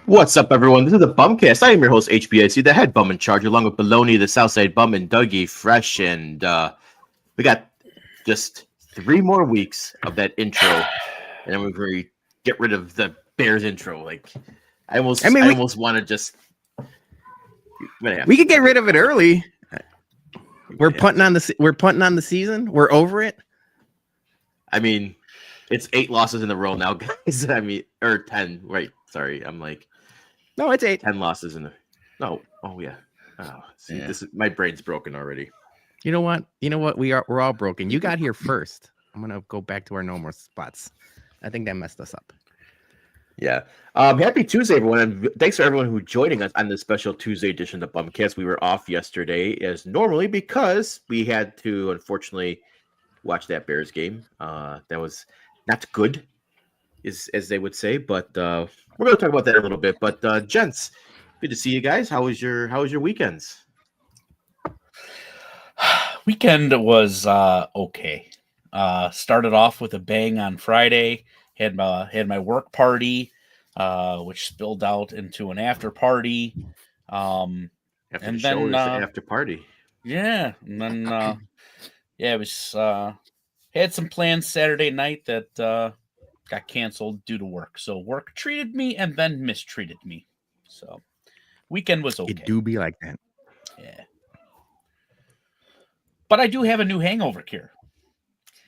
What's up, everyone? This is the BumCast. I am your host, HBIC, the head bum in charge, along with Baloney, the Southside bum, and Dougie Fresh. And we got just 3 more weeks of that intro, and then we're going to get rid of the Bears intro. Like, I almost want to just. We could get rid of it early. We're punting on the season. We're over it. I mean, it's 8 losses in a row now, guys. I mean, or 10. Right? Sorry, I'm like. No, it's 8. 10 losses in the. No. Oh yeah. Oh, see, This is my brain's broken already. You know what? We're all broken. You got here first. I'm gonna go back to our normal spots. I think that messed us up. Yeah. Happy Tuesday, everyone, and thanks for everyone who joining us on this special Tuesday edition of the BumCast. We were off yesterday as normally because we had to unfortunately watch that Bears game. That was not good, as they would say, but we're going to talk about that in a little bit. But gents, good to see you guys. How was your weekends? Weekend was okay. Started off with a bang on Friday. Had my work party, which spilled out into an after party. After party. Yeah, and then it was had some plans Saturday night that got canceled due to work. So work treated me and then mistreated me. So weekend was okay. It do be like that. Yeah. But I do have a new hangover cure.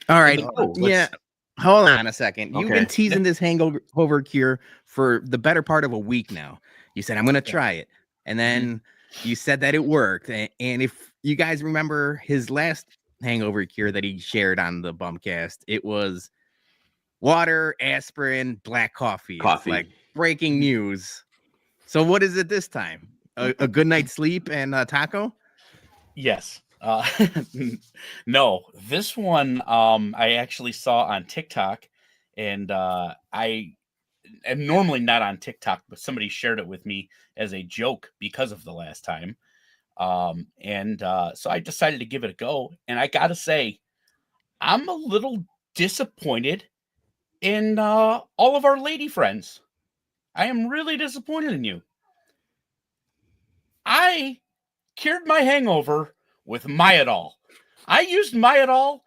All right. Hold on a second. Okay. You've been teasing this hangover cure for the better part of a week now. You said, I'm going to try it. And then you said that it worked. And if you guys remember his last hangover cure that he shared on the BumCast, it was water, aspirin, black coffee. It's like breaking news. So what is it this time? A good night's sleep and a taco? Yes. No, this one I actually saw on TikTok, and I am normally not on TikTok, but somebody shared it with me as a joke because of the last time. So I decided to give it a go, and I gotta say, I'm a little disappointed in all of our lady friends. I am really disappointed in you. I cured my hangover with Myadol. I used Myadol,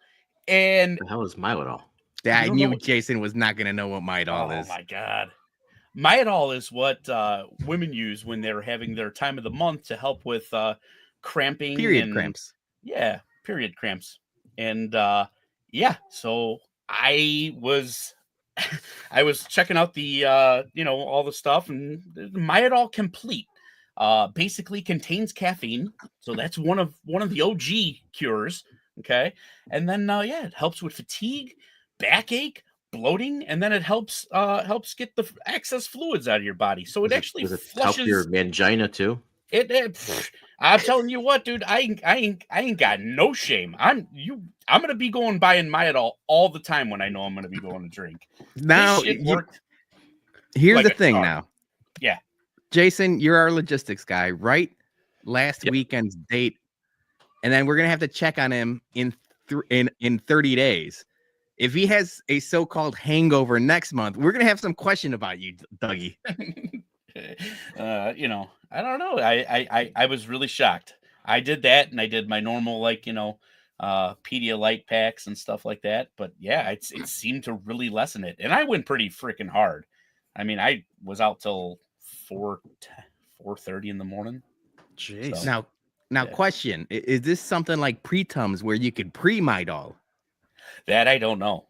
and What the hell is Myadol? Yeah, I knew Jason was not going to know what Myadol is. Oh my god. Myadol is what women use when they're having their time of the month to help with cramping. Period cramps. Yeah, period cramps. And so I was I was checking out the all the stuff, and Myadol Complete basically contains caffeine, so that's one of the OG cures. Okay, and then it helps with fatigue, backache, bloating, and then it helps get the excess fluids out of your body. So it actually Does it help your flushes. mangina too? I'm telling you what, dude, I ain't got no shame. I'm gonna be going buying Myadol all the time when I know I'm gonna be going to drink. Now, This shit worked. here's like the a thing charm. now. Yeah. Jason, you're our logistics guy, right? Last Yep. weekend's date, and then we're gonna have to check on him in 30 days. If he has a so-called hangover next month, we're gonna have some question about you, Dougie. I don't know. I was really shocked. I did that, and I did my normal Pedialyte packs and stuff like that. But yeah, it seemed to really lessen it, and I went pretty freaking hard. I mean, I was out till 4:30 in the morning. Jeez. So, Now, question: is this something like pre-tums where you could pre-Midol? that I don't know.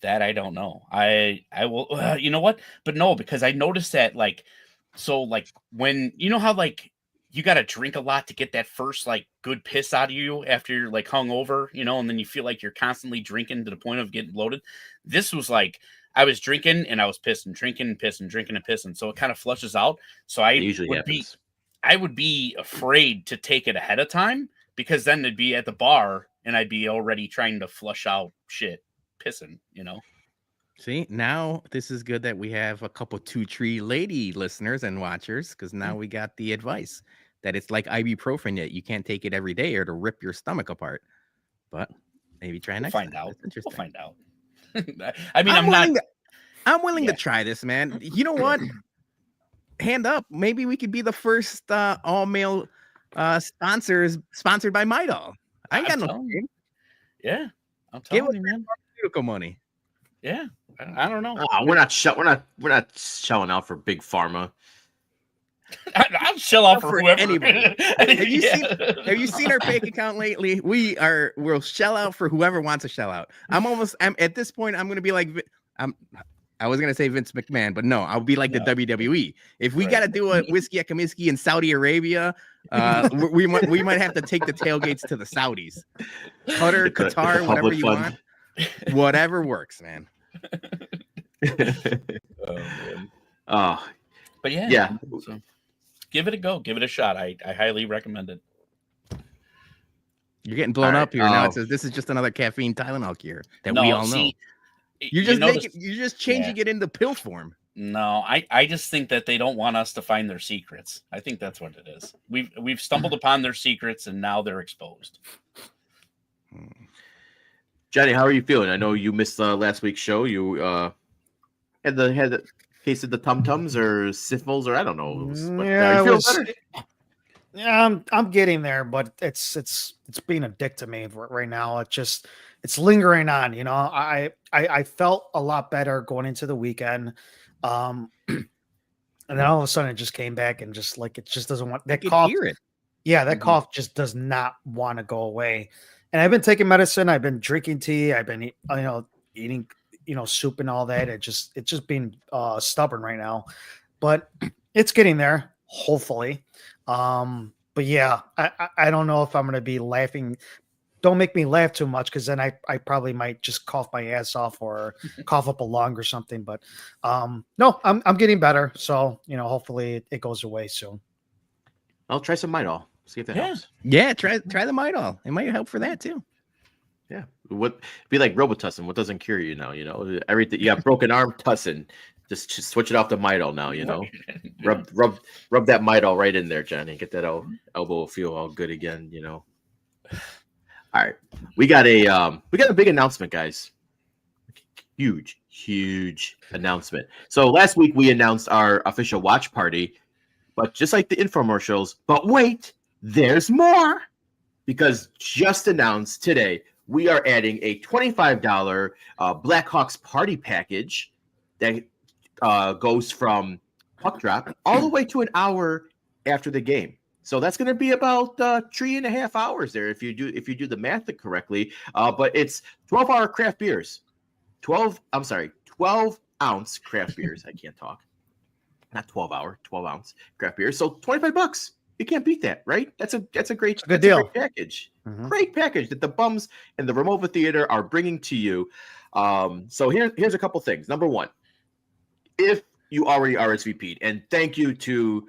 I will. You know what? But no, because I noticed that when how you got to drink a lot to get that first good piss out of you after you're hungover, and then you feel like you're constantly drinking to the point of getting bloated. This was I was drinking and I was pissing, drinking and pissing, drinking and pissing. So it kind of flushes out. So It usually happens. I would be afraid to take it ahead of time, because then it'd be at the bar and I'd be already trying to flush out shit pissing, See, now this is good that we have a couple 2 Tree lady listeners and watchers, because now we got the advice that it's like ibuprofen, yet you can't take it every day or it'll rip your stomach apart. But maybe try next time. Out. That's interesting. We'll find out. I mean, I'm willing to try this, man. You know what? Hand up. Maybe we could be the first all-male sponsored by Midol. I ain't got no shame. Yeah, I'm telling you, man. Pharmaceutical money. Yeah, I don't know. We're not shelling out for big pharma. I'll shell out for whoever. Anybody. Have you seen our bank account lately? We'll shell out for whoever wants to shell out. I'm at this point. I'm gonna be like I was gonna say Vince McMahon, but no, I'll be like the WWE. If we gotta do a whiskey at Comiskey in Saudi Arabia, we might have to take the tailgates to the Saudis, Qatar, whatever you want, whatever works, man. Oh, man. But yeah. So give it a go. Give it a shot. I highly recommend it. You're getting blown up here now. It says this is just another caffeine Tylenol cure that we all know. You're just changing it into pill form. No, I just think that they don't want us to find their secrets. I think that's what it is. We've stumbled upon their secrets, and now they're exposed. Johnny, how are you feeling? I know you missed last week's show. You had the case of the tum-tums or syphilis, or I don't know. Yeah, I'm getting there, but it's being a dick to me right now. It's lingering on. I felt a lot better going into the weekend, and then all of a sudden it just came back and just it just doesn't want that cough. Hear it. Yeah, that cough just does not want to go away. And I've been taking medicine. I've been drinking tea. I've been eating soup and all that. It's just being stubborn right now, but it's getting there. Hopefully. But yeah, I don't know if I'm going to be laughing. Don't make me laugh too much, because then I probably might just cough my ass off or cough up a lung or something. But no, I'm getting better. So, hopefully it goes away soon. I'll try some Midol. See if that helps. Yeah, try the Midol. It might help for that too. Yeah. Be like Robitussin. What doesn't cure you now? Everything. You got broken arm, tussin. Just switch it off to Midol now. Rub that Midol right in there, Johnny. Get that elbow feel all good again. All right, we got a big announcement, guys. Huge announcement. So last week we announced our official watch party, but just like the infomercials. But wait, there's more, because just announced today we are adding a $25 Blackhawks party package that goes from puck drop all the way to an hour after the game. So that's going to be about 3.5 hours there if you do the math correctly. But it's 12-hour craft beers, 12 12-ounce craft beers. I can't talk. Not 12-hour, 12-ounce craft beers. So $25. You can't beat that, right? That's a great, good deal. A great package. Mhm. Great package that the Bums and the Ramova Theater are bringing to you. So here's a couple things. Number one, if you already RSVP'd, and thank you to,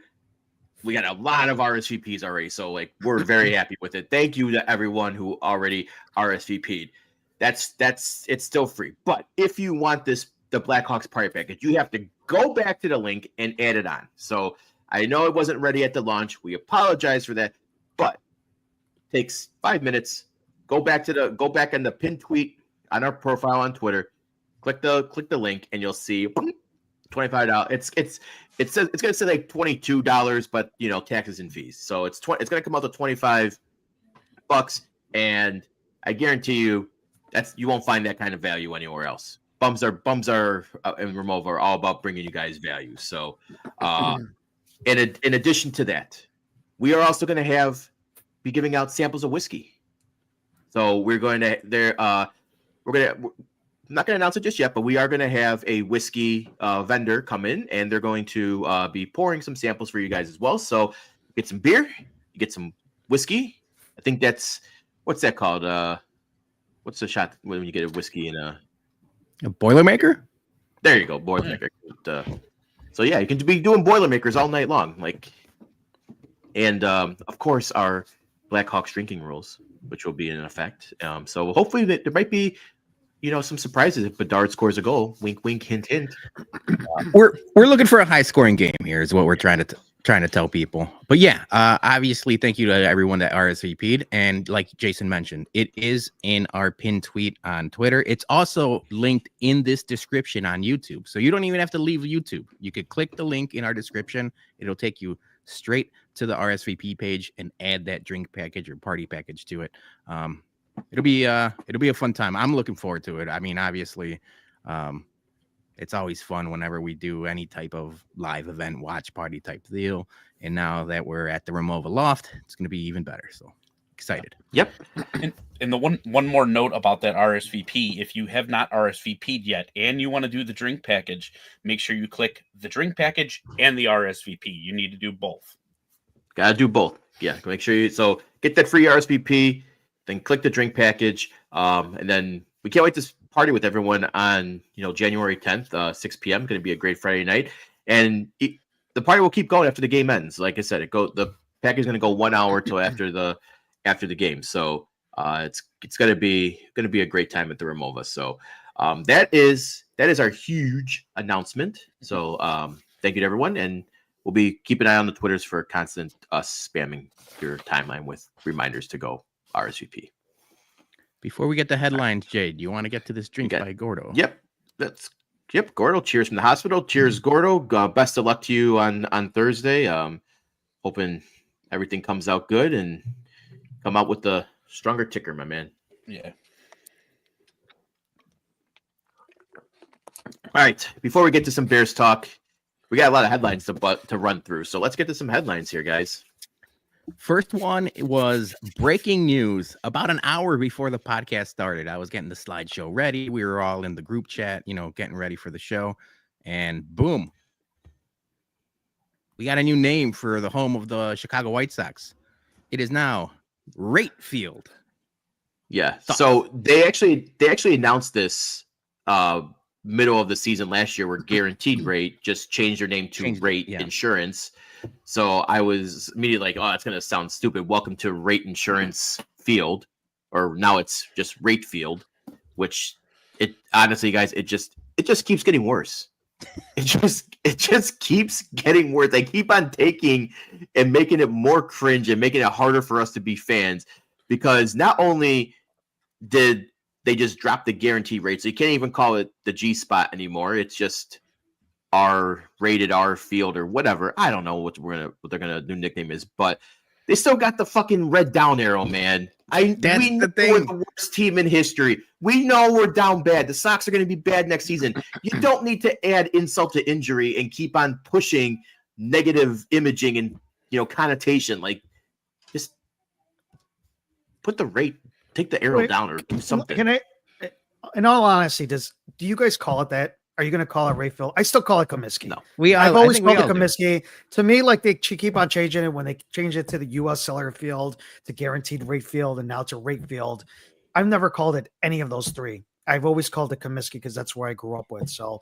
we got a lot of RSVPs already, so like we're very happy with it. Thank you to everyone who already RSVP'd. It's still free. But if you want the Blackhawks party package, you have to go back to the link and add it on. So I know it wasn't ready at the launch. We apologize for that, but it takes 5 minutes. Go back in the pinned tweet on our profile on Twitter. Click the link, and you'll see $25. It's gonna say like $22, but taxes and fees. So it's gonna come out to $25, and I guarantee you you won't find that kind of value anywhere else. Bums are and Ramova are all about bringing you guys value. So, in addition to that, we are also going to be giving out samples of whiskey. So we're going to I'm not going to announce it just yet, but we are going to have a whiskey vendor come in, and they're going to be pouring some samples for you guys as well. So you get some beer, you get some whiskey. I think what's that called? What's the shot when you get a whiskey in a Boilermaker? There you go, Boilermaker. So yeah, you can be doing Boilermakers all night long, and of course our Blackhawks drinking rules, which will be in effect. So hopefully there might be, some surprises if Bedard scores a goal. Wink, wink, hint, hint. We're looking for a high scoring game here, is what we're trying to tell people. But yeah, obviously, thank you to everyone that RSVP'd. And like Jason mentioned, it is in our pinned tweet on Twitter. It's also linked in this description on YouTube. So you don't even have to leave YouTube. You could click the link in our description. It'll take you straight to the RSVP page and add that drink package or party package to it. It'll be a fun time. I'm looking forward to it. I mean, obviously, it's always fun whenever we do any type of live event, watch party type deal. And now that we're at the Ramova Loft, it's going to be even better. So excited. Yep. And the one more note about that RSVP, if you have not RSVP'd yet and you want to do the drink package, make sure you click the drink package and the RSVP. You need to do both. Got to do both. Yeah. Make sure so get that free RSVP, then click the drink package. And then we can't wait to party with everyone on January 10th, 6 p.m. Going to be a great Friday night, and the party will keep going after the game ends. Like I said, the package is going to go 1 hour till after the game. So it's going to be a great time at the Ramova. So that is our huge announcement. So thank you to everyone, and we'll be keeping an eye on the Twitters for constant spamming your timeline with reminders to go RSVP. Before we get the headlines, Jade, you want to get to this drink by Gordo? Yep. Gordo. Cheers from the hospital. Cheers, Gordo. Best of luck to you on Thursday. Hoping everything comes out good and come out with the stronger ticker, my man. Yeah. All right. Before we get to some Bears talk, we got a lot of headlines to run through. So let's get to some headlines here, guys. First one was breaking news about an hour before the podcast started. I was getting the slideshow ready. We were all in the group chat, getting ready for the show. And boom, we got a new name for the home of the Chicago White Sox. It is now Rate Field. Yeah. So they actually announced this middle of the season last year, where Guaranteed Rate just changed their name to Rate Insurance. So I was immediately like, oh, that's going to sound stupid. Welcome to Rate Insurance Field. Or now it's just Rate Field, which honestly, guys, it just keeps getting worse. It just keeps getting worse. They keep on taking and making it more cringe and making it harder for us to be fans, because not only did they just drop the guarantee rate, so you can't even call it the G spot anymore. It's just rated R field or whatever. I don't know what their new nickname is, but they still got the fucking red down arrow, man. We know we're the worst team in history. We know we're down bad. The Sox are going to be bad next season. You don't need to add insult to injury and keep on pushing negative imaging and connotation. Like, just put the rate, take the arrow down, or do something. Can I, in all honesty, do you guys call it that? Are you going to call it rate field? I still call it Comiskey. No. I've always called it do. Comiskey. To me, like they keep on changing it when they change it to the U.S. seller field, to guaranteed rate field, and now to rate field. I've never called it any of those three. I've always called it Comiskey because that's where I grew up with. So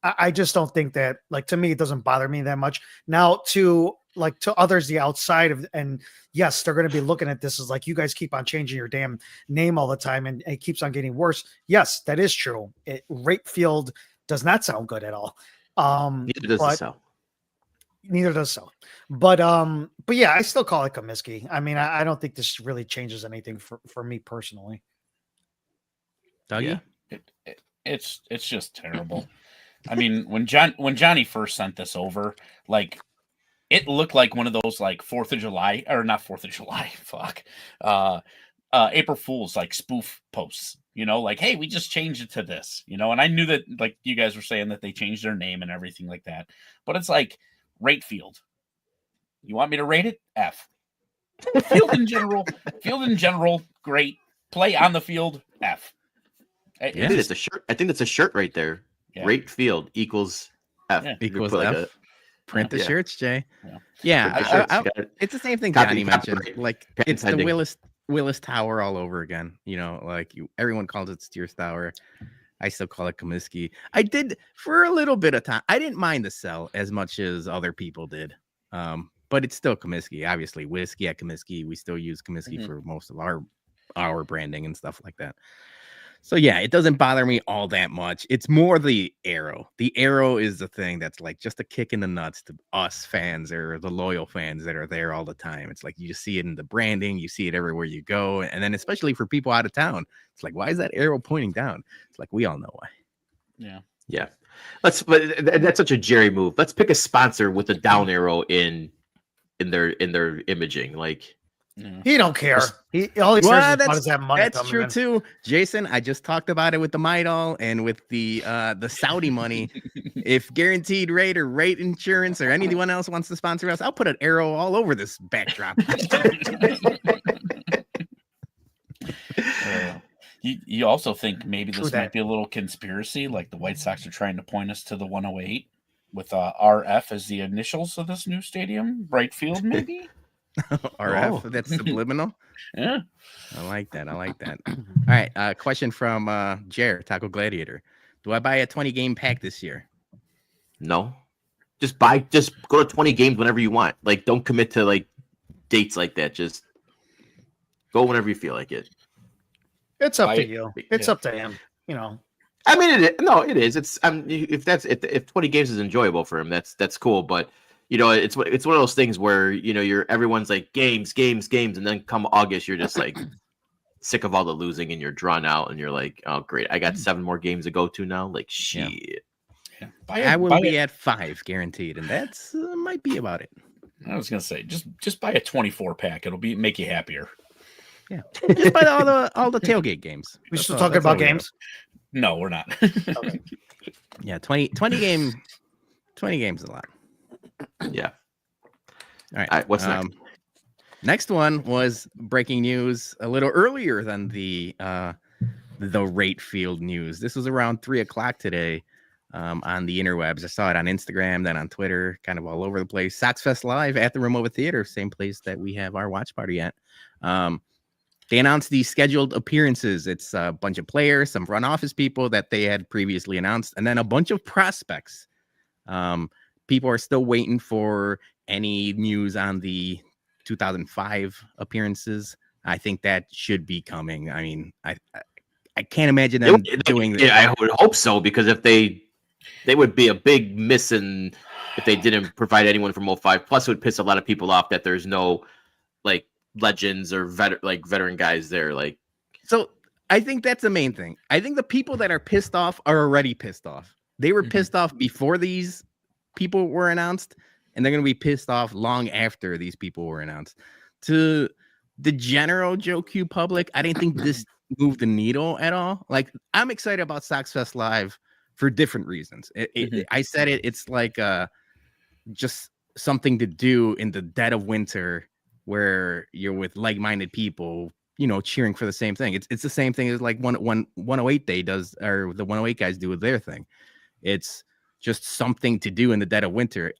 I just don't think that, like, to me, it doesn't bother me that much. Now to others, the outside of, and yes, they're going to be looking at this as like, you guys keep on changing your damn name all the time and it keeps on getting worse. Yes, that is true. Rate field does not sound good at all. Neither does so. Neither does so. But yeah, I still call it Comiskey. I mean, I don't think this really changes anything for me personally. Dougie? Yeah. It's just terrible. I mean, when Johnny first sent this over, like, it looked like one of those like 4th of July, or not 4th of July, April Fool's like spoof posts, you know, like, hey, we just changed it to this, you know, and I knew that, like you guys were saying, that they changed their name and everything like that, but it's like rate field. You want me to rate it? F. Field in general, great. Play on the field, F. I think it's a shirt. I think that's a shirt right there. Yeah. Rate field equals F. Yeah. Equals F. Print the shirts, Jay. Yeah, it's the same thing Johnny mentioned. Like, it's the Willis Tower all over again. You know, like everyone calls it Steers Tower. I still call it Comiskey. I did for a little bit of time. I didn't mind the sell as much as other people did. But it's still Comiskey. Obviously, whiskey at Comiskey. We still use Comiskey for most of our branding and stuff like that. So yeah, it doesn't bother me all that much. It's more the arrow. The arrow is the thing that's like just a kick in the nuts to us fans or the loyal fans that are there all the time. It's like you just see it in the branding, you see it everywhere you go, and then especially for people out of town, it's like, why is that arrow pointing down? It's like, we all know why. Yeah. But that's such a Jerry move. Let's pick a sponsor with a down arrow in their imaging, like. He don't care. All he cares about is that money. That's true too, Jason. I just talked about it with the Midol and with the Saudi money. If Guaranteed Rate or Rate Insurance or anyone else wants to sponsor us, I'll put an arrow all over this backdrop. You also think maybe this might be a little conspiracy, like the White Sox are trying to point us to the 108 with RF as the initials of this new stadium, right field, maybe. RF, that's subliminal. Yeah, I like that. All right, question from Jer, Taco Gladiator. Do I buy a 20-game pack this year? No. Just go to 20 games whenever you want. Like, don't commit to like dates like that. Just go whenever you feel like it. It's up to you. It's up to him. You know. I mean, it is. It's if 20 games is enjoyable for him, that's cool. But you know, it's one of those things where, you know, everyone's like games, and then come August, you're just like sick of all the losing and you're drawn out and you're like, oh great, I got 7 more games to go to now. Like shit. Yeah. I will be at 5 guaranteed, and that's might be about it. I was gonna say just buy a 24 pack. It'll make you happier. Yeah, just buy all the tailgate games. We're still talking about games. No, we're not. Okay. Yeah, 20 games is a lot. Yeah. All right. What's next? Next one was breaking news a little earlier than the rate field news. This was around 3:00 today on the interwebs. I saw it on Instagram, then on Twitter, kind of all over the place. Sox Fest Live at the Ramova Theater, same place that we have our watch party at. They announced the scheduled appearances. It's a bunch of players, some front office people that they had previously announced, and then a bunch of prospects. People are still waiting for any news on the 2005 appearances. I think that should be coming. I mean, I can't imagine them doing that. Yeah, I would hope so, because if they would be a big missing if they didn't provide anyone from 05. Plus, it would piss a lot of people off that there's no like legends or veteran guys there. Like, so I think that's the main thing. I think the people that are pissed off are already pissed off. They were pissed off before these people were announced, and they're going to be pissed off long after these people were announced. To the general Joe Q public, I didn't think this moved the needle at all. Like, I'm excited about Sox Fest Live for different reasons. I said it's like just something to do in the dead of winter where you're with like-minded people cheering for the same thing. It's the same thing as like 108 Day does, or the 108 guys do with their thing. It's just something to do in the dead of winter.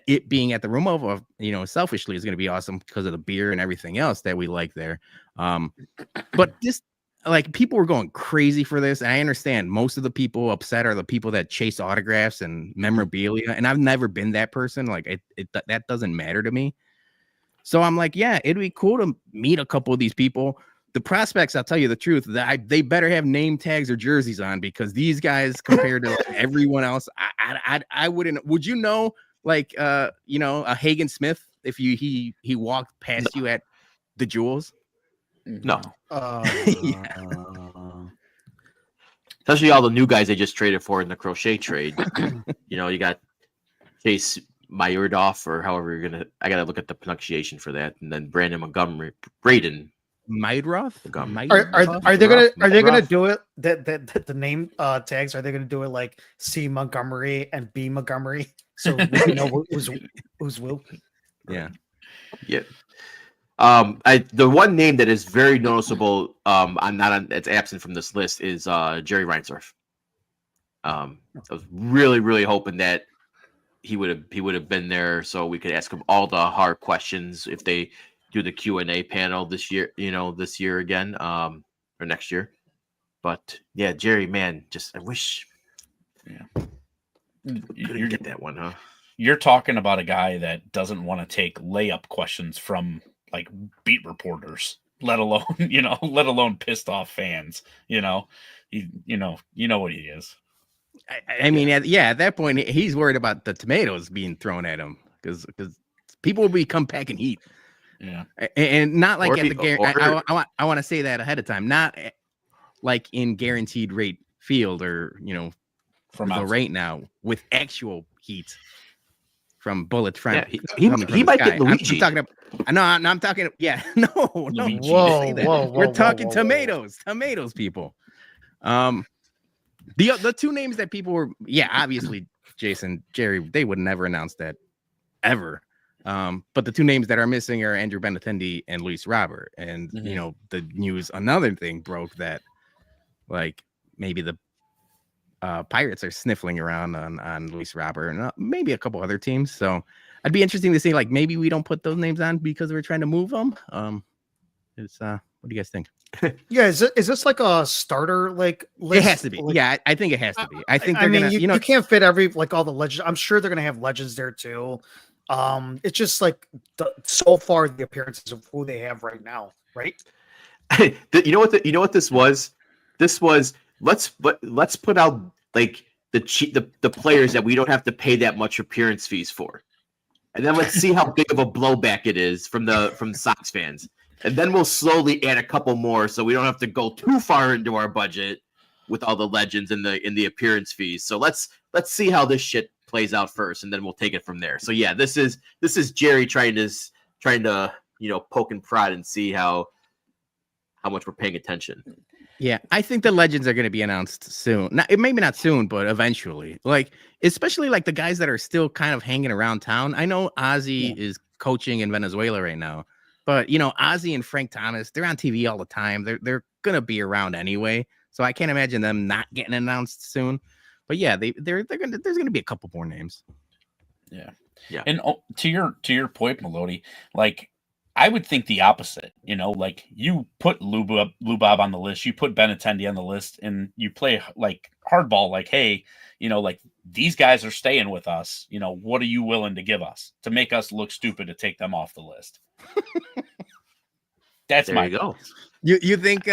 It being at the Ramova, selfishly is going to be awesome because of the beer and everything else that we like there. But this, like, people were going crazy for this, and I understand most of the people upset are the people that chase autographs and memorabilia, and I've never been that person. Like, that doesn't matter to me. So I'm like, yeah, it'd be cool to meet a couple of these people. The prospects, I'll tell you the truth, that they better have name tags or jerseys on, because these guys, compared to everyone else, I wouldn't. Would you know, like, a Hagen Smith if he walked past you at the Jewels? No. Yeah. Especially all the new guys they just traded for in the Crochet trade. You got Chase Myerdorf, or however you're gonna. I gotta look at the pronunciation for that, and then Braden Montgomery. Mydroth? Are they gonna do it? That the name tags, are they gonna do it like C Montgomery and B Montgomery, so we know who's Will? Yeah. Yeah. The one name that is very noticeable, it's absent from this list, is Jerry Reinsdorf. I was really, really hoping that he would have been there so we could ask him all the hard questions if they do the Q&A panel this year, this year again, or next year. But yeah, Jerry, man, just I wish. Yeah, you get that one, huh? You're talking about a guy that doesn't want to take layup questions from like beat reporters, let alone pissed off fans. You know what he is. I mean, at that point, he's worried about the tomatoes being thrown at him because people will be come packing heat. Yeah, and not like at the I want to say that ahead of time, not like in guaranteed rate field or from the right now with actual heat from bullets from. Yeah, he might get Luigi. I'm talking about. I'm talking. Yeah, no. Whoa, we're talking tomatoes, people. The two names that people were, obviously Jason, Jerry, they would never announce that ever. But the two names that are missing are Andrew Benintendi and Luis Robert. And the news, another thing broke that like maybe the Pirates are sniffling around on Luis Robert and maybe a couple other teams. So I'd be interesting to see, like, maybe we don't put those names on because we're trying to move them. What do you guys think? Yeah, is this like a starter list? It has to be. I think it has to be. I think you can't fit all the legends. I'm sure they're gonna have legends there too. It's just like so far the appearances of who they have right now, right? You know what this was? This was let's put out like the players that we don't have to pay that much appearance fees for, and then let's see how big of a blowback it is from Sox fans. And then we'll slowly add a couple more, so we don't have to go too far into our budget with all the legends in the appearance fees. So let's see how this shit plays out first, and then we'll take it from there. So yeah, this is Jerry trying to poke and prod and see how much we're paying attention. Yeah, I think the legends are going to be announced soon. Maybe not soon, but eventually. Like, especially like the guys that are still kind of hanging around town. I know Ozzy is coaching in Venezuela right now. But Ozzy and Frank Thomas, they're on TV all the time. They're gonna be around anyway, so I can't imagine them not getting announced soon. But yeah, there's gonna be a couple more names. Yeah. And to your point, Melody, like I would think the opposite. Like you put Lou Bob on the list, you put Benintendi on the list, and you play like hardball. Like, hey, like these guys are staying with us. What are you willing to give us to make us look stupid to take them off the list? That's there my you go. You think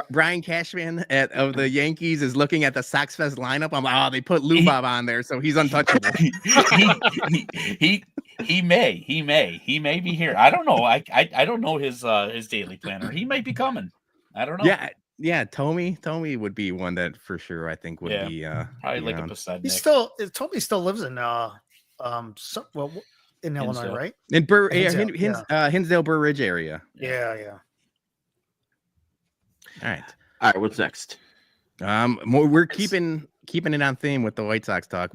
Brian Cashman of the Yankees is looking at the Sox Fest lineup? I'm like, they put Lou Bob on there, so he's untouchable. he may be here. I don't know. I don't know his daily planner. He might be coming. I don't know. Yeah. Tommy would be one that for sure I think would be probably like a Poseidon. Tommy still lives in in Illinois, right? In Hinsdale, Burr Ridge area. Yeah. All right. What's next? We're keeping it on theme with the White Sox talk.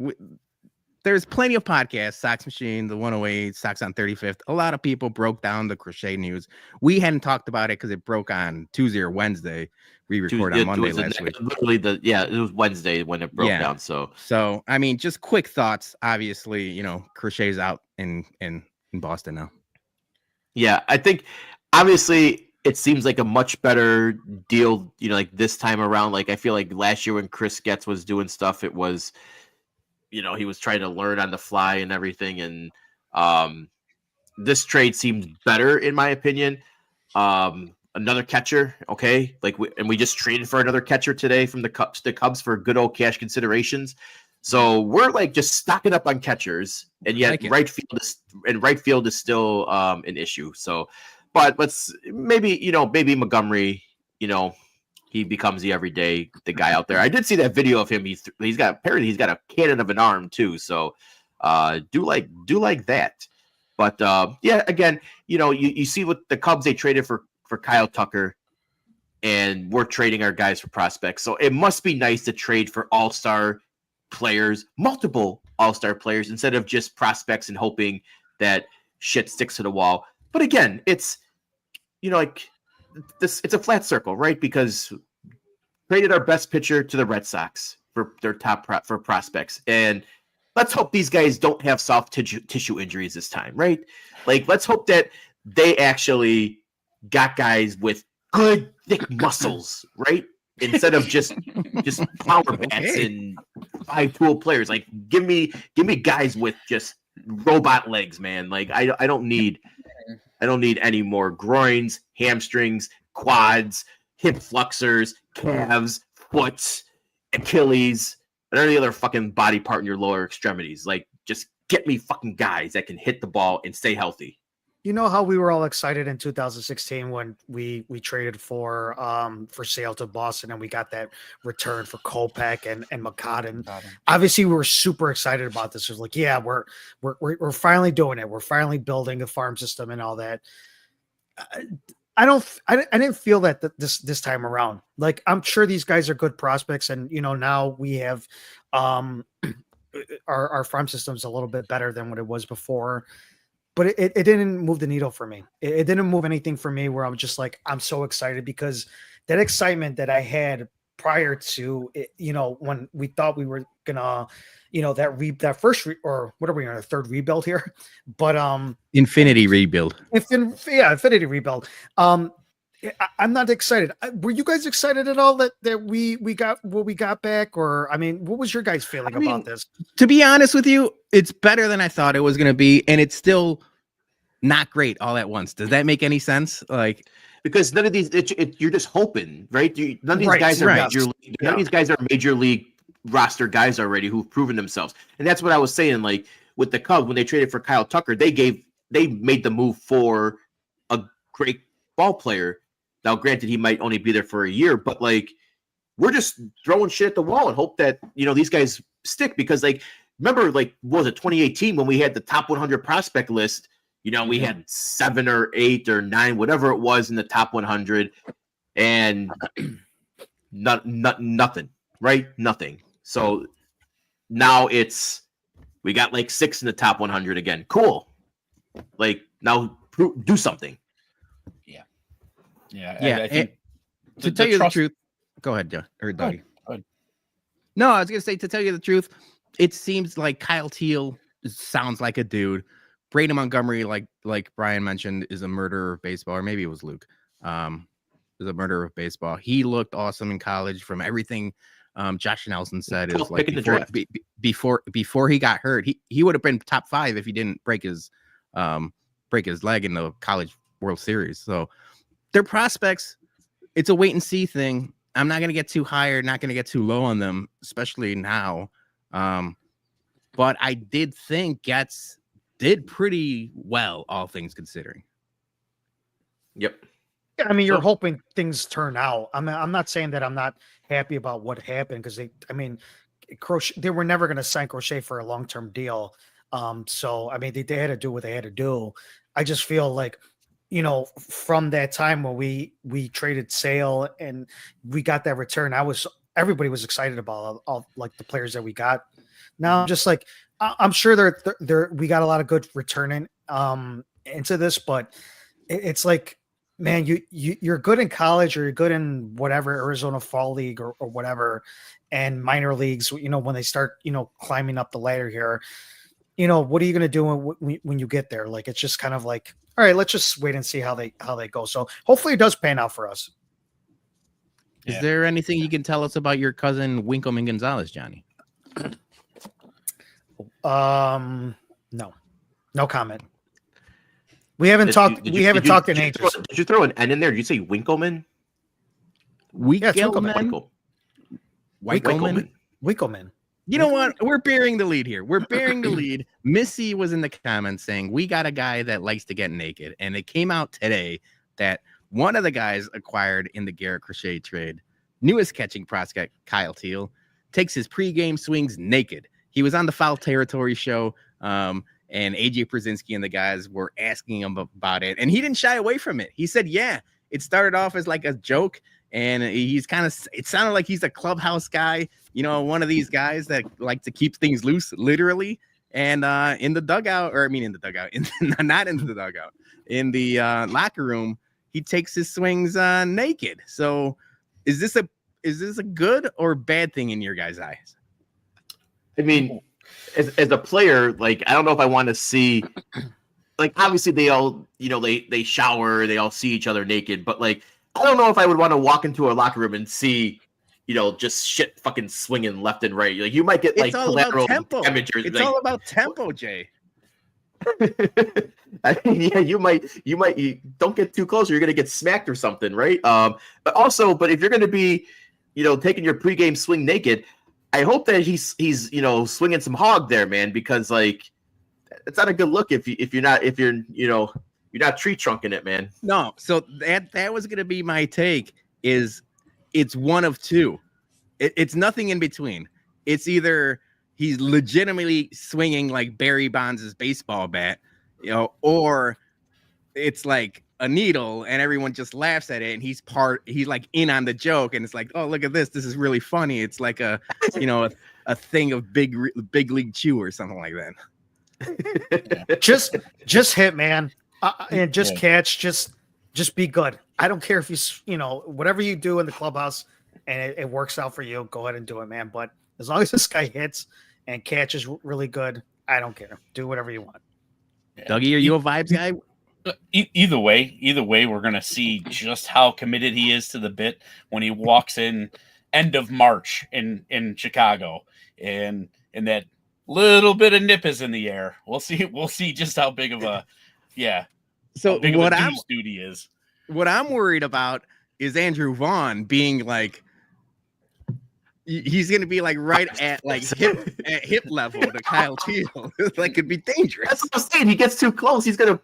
there's plenty of podcasts, Sox Machine, the 108, Sox on 35th. A lot of people broke down the Crochet news. We hadn't talked about it because it broke on Tuesday or Wednesday. We record on Monday last week. Literally, it was Wednesday when it broke down. So I mean, just quick thoughts. Obviously, you know, Crochet's out in Boston now. Yeah, I think obviously it seems like a much better deal, you know, like this time around. Like I feel like last year when Chris Getz was doing stuff, it was, you know, he was trying to learn on the fly and everything. And this trade seems better in my opinion. Another catcher, okay? Like we just traded for another catcher today from the Cubs for good old cash considerations. So we're like just stocking up on catchers, and yet right field is still an issue. So, but maybe Montgomery, you know, he becomes the guy out there. I did see that video of him. He's got a cannon of an arm too. So, do like that. But yeah, again, you know, you see what the Cubs they traded for Kyle Tucker, and we're trading our guys for prospects. So it must be nice to trade for all-star players, multiple all-star players, instead of just prospects and hoping that shit sticks to the wall. But again, it's, you know, like this, it's a flat circle, right? Because traded our best pitcher to the Red Sox for their top for prospects. And let's hope these guys don't have soft tissue injuries this time, right? Like, let's hope that they actually got guys with good thick muscles, right? Instead of just power bats and 5-tool players. Like, give me guys with just robot legs, man. Like I don't need any more groins, hamstrings, quads, hip flexors, calves, foots, Achilles, and any other fucking body part in your lower extremities. Like, just get me fucking guys that can hit the ball and stay healthy. You know how we were all excited in 2016 when we traded for sale to Boston and we got that return for Kopech and McCodden. Obviously, we were super excited about this. It was like, yeah, we're finally doing it. We're finally building a farm system and all that. I didn't feel that this time around. Like, I'm sure these guys are good prospects, and you know, now we have our farm system's a little bit better than what it was before. But it didn't move the needle for me. It didn't move anything for me where I'm just like, I'm so excited, because that excitement that I had prior to it, you know, when we thought we were gonna, you know, that first or what are we on, a third rebuild here? But Infinity rebuild. Infinity rebuild. I'm not excited. Were you guys excited at all that we got what we got back? Or, I mean, what was your guys feeling about this? To be honest with you, it's better than I thought it was going to be. And it's still not great all at once. Does that make any sense? Like, because none of these, you're just hoping, right? None of these guys are major league. None of these guys are major league roster guys already who've proven themselves. And that's what I was saying. Like with the Cubs, when they traded for Kyle Tucker, they made the move for a great ball player. Now, granted, he might only be there for a year, but like, we're just throwing shit at the wall and hope that, you know, these guys stick, because like, remember, like, what was it, 2018 when we had the top 100 prospect list? You know, we had 7 or 8 or 9, whatever it was, in the top 100, and nothing, right? Nothing. So now we got like 6 in the top 100 again. Cool. Like, now do something. Yeah. I think to tell you the truth, go ahead, Joe, or Dougie. Go ahead. No, I was gonna say, to tell you the truth, it seems like Kyle Teal sounds like a dude. Brady Montgomery, like Brian mentioned, is a murderer of baseball, or maybe it was Luke. Is a murderer of baseball. He looked awesome in college. From everything Josh Nelson said, is like before he got hurt, he would have been top 5 if he didn't break his leg in the College World Series. So their prospects, it's a wait and see thing. I'm not going to get too high or not going to get too low on them, especially now. But I did think Getz did pretty well, all things considering. Yep. Yeah, I mean, you're hoping things turn out. I'm not saying that I'm not happy about what happened, because Crochet, they were never going to sign Crochet for a long-term deal. So, I mean, they had to do what they had to do. I just feel like, you know, from that time when we traded Sale and we got that return, everybody was excited about all like the players that we got. Now I'm just like, I'm sure we got a lot of good returning into this, but it's like, man, you're good in college or you're good in whatever Arizona Fall League or whatever, and minor leagues. When they start climbing up the ladder here, what are you going to do when you get there? Like, it's just kind of like, all right, let's just wait and see how they go. So hopefully it does pan out for us. Is there anything you can tell us about your cousin Winkleman Gonzalez, Johnny? No comment. We haven't talked. We haven't talked in ages. Did you throw an N in there? Did you say Winkleman? Winkleman. You know what? We're bearing the lead here. We're bearing the lead. Missy was in the comments saying we got a guy that likes to get naked, and it came out today that one of the guys acquired in the Garrett Crochet trade, newest catching prospect Kyle Teal, takes his pregame swings naked. He was on the Foul Territory show, and AJ Przinsky and the guys were asking him about it, and he didn't shy away from it. He said, "Yeah, it started off as like a joke." And he's it sounded like he's a clubhouse guy, one of these guys that like to keep things loose, literally. And in the dugout, not in the dugout, in the locker room, he takes his swings naked. So is this a good or bad thing in your guys' eyes? I mean, as a player, like, I don't know if I want to see, like, obviously they all, they shower, they all see each other naked, but like, I don't know if I would want to walk into a locker room and see, just shit fucking swinging left and right. Like, you might get like collateral damage. It's all about tempo, Jay. I mean, yeah, you might don't get too close or you're gonna get smacked or something, right? But if you're gonna be, taking your pregame swing naked, I hope that he's swinging some hog there, man, because like it's not a good look if you're not tree trunking it, man. No, so that was gonna be my take. Is it's one of two. It's nothing in between. It's either he's legitimately swinging like Barry Bonds' baseball bat, or it's like a needle and everyone just laughs at it and he's like in on the joke and it's like, oh, look at this is really funny. It's like a thing of big league chew or something like that. Just hit, man. And just catch, just be good. I don't care if you whatever you do in the clubhouse and it works out for you, go ahead and do it, man. But as long as this guy hits and catches really good, I don't care. Do whatever you want. Yeah. Dougie, are you a vibes guy? Either way, we're going to see just how committed he is to the bit when he walks in end of March in Chicago and that little bit of nip is in the air. We'll see just how big of a, So what I'm worried about is Andrew Vaughn being like, he's going to be like right at like hip level to Kyle Teal. Like, it'd be dangerous. That's what I'm saying. He gets too close. He's gonna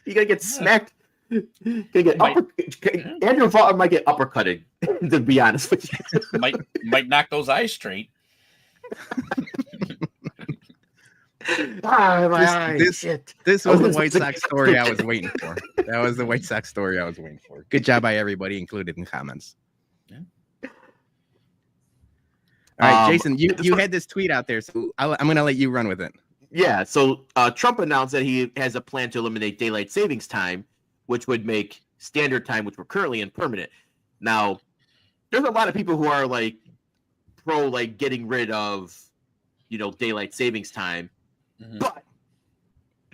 get smacked. Andrew Vaughn might get uppercutted. To be honest with you, might knock those eyes straight. This was the White Sox story I was waiting for. That was the White Sox story I was waiting for. Good job by everybody included in comments. Yeah. All right, Jason, you had this tweet out there, so I'm going to let you run with it. Yeah, so Trump announced that he has a plan to eliminate daylight savings time, which would make standard time, which we're currently in, permanent. Now, there's a lot of people who are like pro like getting rid of daylight savings time. Mm-hmm. But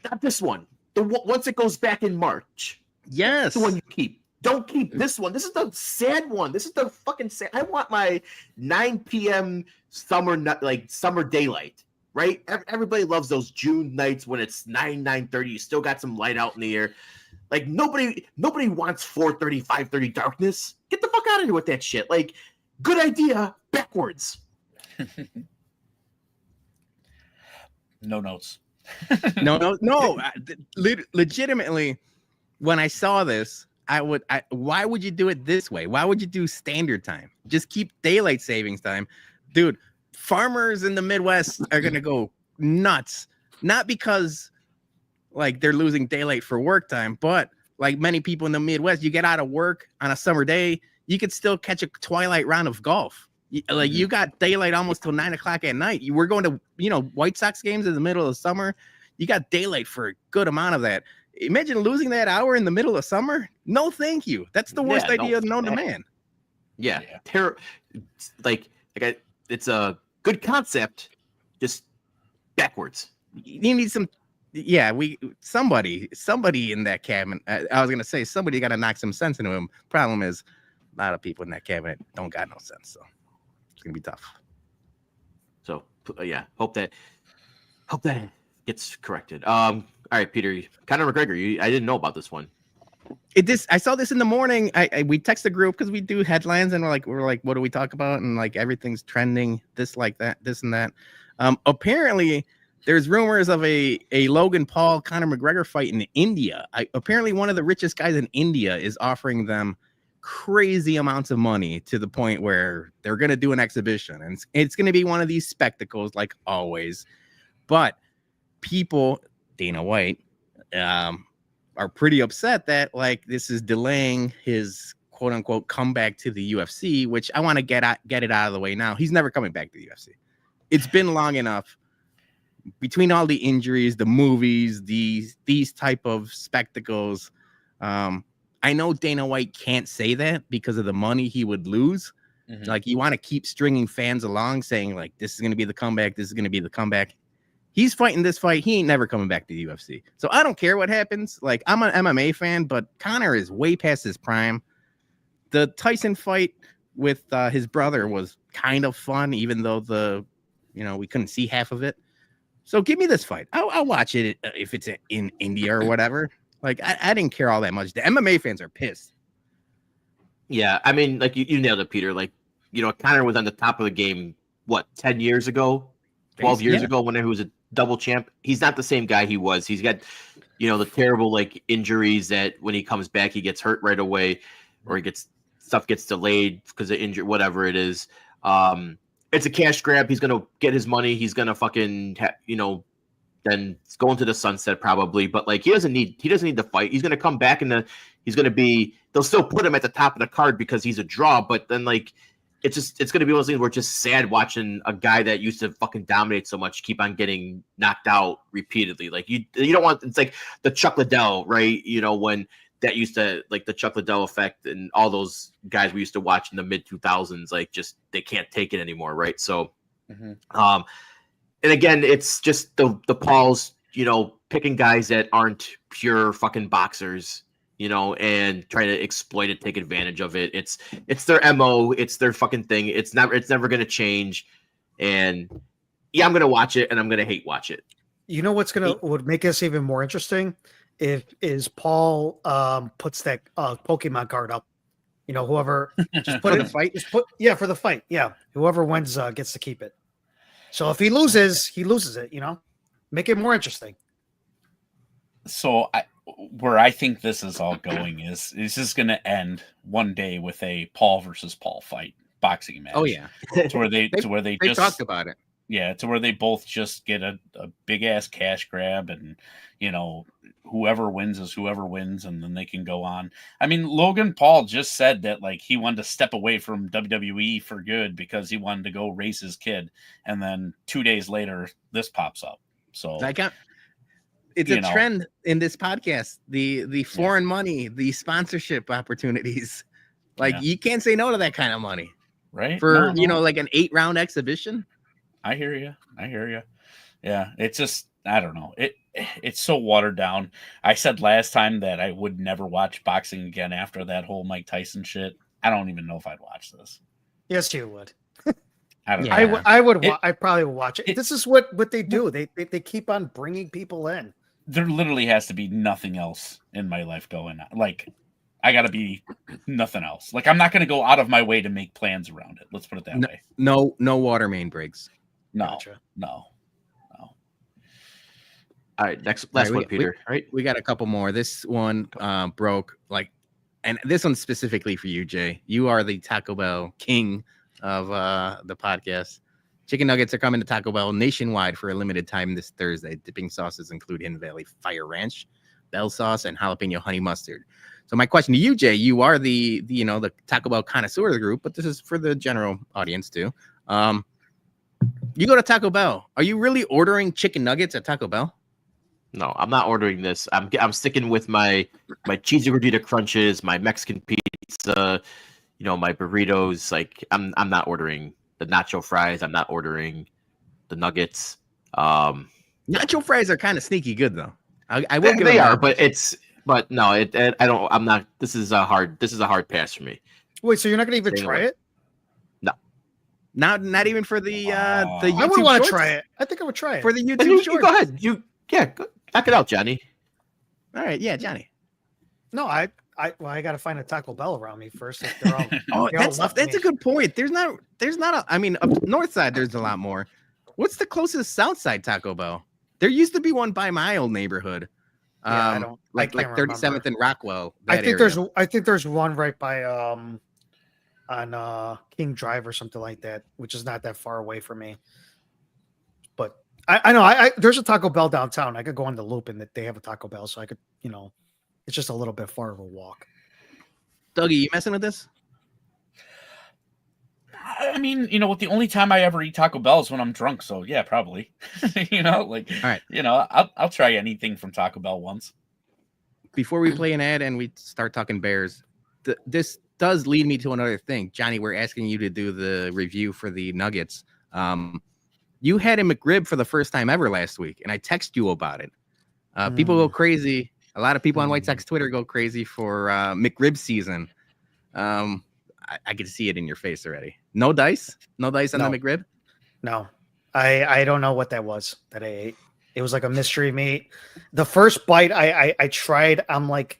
not this one. Once it goes back in March. Yes. The one you keep. Don't keep this one. This is the sad one. This is the fucking sad. I want my 9 p.m. summer daylight, right? Everybody loves those June nights when it's 9:30. You still got some light out in the air. Like nobody wants 4:30, 5:30 darkness. Get the fuck out of here with that shit. Like, good idea, backwards. No notes. No. Legitimately, when I saw this, why would you do it this way? Why would you do standard time? Just keep daylight savings time. Dude, farmers in the Midwest are going to go nuts. Not because like they're losing daylight for work time, but like many people in the Midwest, you get out of work on a summer day, you could still catch a twilight round of golf. Like you got daylight almost till 9 o'clock at night. You were going to, White Sox games in the middle of summer. You got daylight for a good amount of that. Imagine losing that hour in the middle of summer. No, thank you. That's the worst idea known to man. Yeah. It's a good concept, just backwards. You need some. Yeah, somebody in that cabinet. I was gonna say somebody got to knock some sense into him. Problem is, a lot of people in that cabinet don't got no sense, so it's gonna be tough. So hope that gets corrected. All right, Peter, Conor McGregor. I didn't know about this one. I saw this in the morning. We text the group because we do headlines and we're like, what do we talk about? And like everything's trending, this like that, this and that. Apparently, there's rumors of a Logan Paul Conor McGregor fight in India. Apparently, one of the richest guys in India is offering them crazy amounts of money to the point where they're going to do an exhibition, and it's going to be one of these spectacles, like always. But people, Dana White, are pretty upset that like this is delaying his quote unquote comeback to the UFC, which I want to get it out of the way now. He's never coming back to the UFC. It's been long enough. Between all the injuries, the movies, these type of spectacles, I know Dana White can't say that because of the money he would lose. Mm-hmm. Like you want to keep stringing fans along, saying like this is going to be the comeback. This is going to be the comeback. He's fighting this fight. He ain't never coming back to the UFC. So I don't care what happens. Like I'm an MMA fan, but Conor is way past his prime. The Tyson fight with his brother was kind of fun, even though we couldn't see half of it. So give me this fight. I'll watch it if it's in India or whatever. Like I didn't care all that much. The MMA fans are pissed. Yeah, I mean, like you nailed it, Peter. Like Conor was on the top of the game. What 10 years ago, 12 years ago, when he was a double champ. He's not the same guy he was. He's got the terrible like injuries that when he comes back he gets hurt right away, or stuff gets delayed because of injury, whatever it is. It's a cash grab. He's gonna get his money. He's gonna fucking then go into the sunset probably. But like he doesn't need the fight. He's gonna come back and they'll still put him at the top of the card because he's a draw. But then like it's gonna be one of those things where it's just sad watching a guy that used to fucking dominate so much keep on getting knocked out repeatedly. Like you don't want. It's like the Chuck Liddell, right? When that used to, like the Chuck Liddell effect and all those guys we used to watch in the mid 2000s, like just they can't take it anymore, right? So, and again, it's just the Pauls, picking guys that aren't pure fucking boxers, and trying to exploit it, take advantage of it. It's their MO, it's their fucking thing. It's never gonna change. And yeah, I'm gonna watch it and I'm gonna hate watch it. You know what's would make us even more interesting? Is Paul puts that Pokemon card up, whoever just put for it the fight. For the fight, whoever wins gets to keep it. So if he loses, he loses it. Make it more interesting. So where I think this is all going is just going to end one day with a Paul versus Paul boxing match. Oh yeah, to where they just talked about it. Yeah, to where they both just get a big ass cash grab, and whoever wins is whoever wins, and then they can go on. I mean, Logan Paul just said that like he wanted to step away from WWE for good because he wanted to go raise his kid, and then 2 days later this pops up. So it's a trend in this podcast. The foreign money, the sponsorship opportunities. Like you can't say no to that kind of money, right? For like an 8-round exhibition. I hear you. Yeah, it's just I don't know. It's so watered down. I said last time that I would never watch boxing again after that whole Mike Tyson shit. I don't even know if I'd watch this. Yes, you would. I don't know. I would. I probably would watch it. This is what they do. They keep on bringing people in. There literally has to be nothing else in my life going on. Like I got to be nothing else. Like I'm not going to go out of my way to make plans around it. Let's put it that way. No water main breaks. No, Gotcha. No. All right, last one, Peter. Right, we got a couple more. This one broke and this one's specifically for you, Jay. You are the Taco Bell king of the podcast. Chicken nuggets are coming to Taco Bell nationwide for a limited time this Thursday. Dipping sauces include Hidden Valley Fire Ranch, bell sauce, and jalapeno honey mustard. So my question to you, Jay, you are the Taco Bell connoisseur of the group, but this is for the general audience too. You go to Taco Bell. Are you really ordering chicken nuggets at Taco Bell? No, I'm not ordering this. I'm sticking with my cheesy gordita crunches, my Mexican pizza, my burritos. Like I'm not ordering the nacho fries. I'm not ordering the nuggets. Nacho fries are kind of sneaky good though. I will give they them are, that. but no, I don't. I'm not. This is a hard pass for me. Wait, so you're not gonna even Staying try away. it? Not even for the Wow. YouTube I would want to shorts? try it. I think I would try it. For the YouTube Then you shorts. go ahead. Go, knock it out, Johnny. All right, yeah, Johnny. No, I got to find a Taco Bell around me first. If they're all, Oh, they're all left that's me. a good point. There's not I mean, up north side there's a lot more. What's the closest south side Taco Bell? There used to be one by my old neighborhood. Yeah, I don't. Like 37th and Rockwell. I think there's one right by on King Drive or something like that, which is not that far away from me. But I know there's a Taco Bell downtown. I could go on the loop and that they have a Taco Bell, so I could, it's just a little bit far of a walk. Dougie, you messing with this? I mean, the only time I ever eat Taco Bell is when I'm drunk. So yeah, probably. All right. I'll try anything from Taco Bell once. Before we play an ad and we start talking Bears, this does lead me to another thing. Johnny, we're asking you to do the review for the Nuggets. You had a McRib for the first time ever last week, and I text you about it. People go crazy. A lot of people on White Sox Twitter go crazy for McRib season. I could see it in your face already. No dice on the McRib. No, I don't know what that was that I ate. It was like a mystery meat. The first bite I tried, I'm like,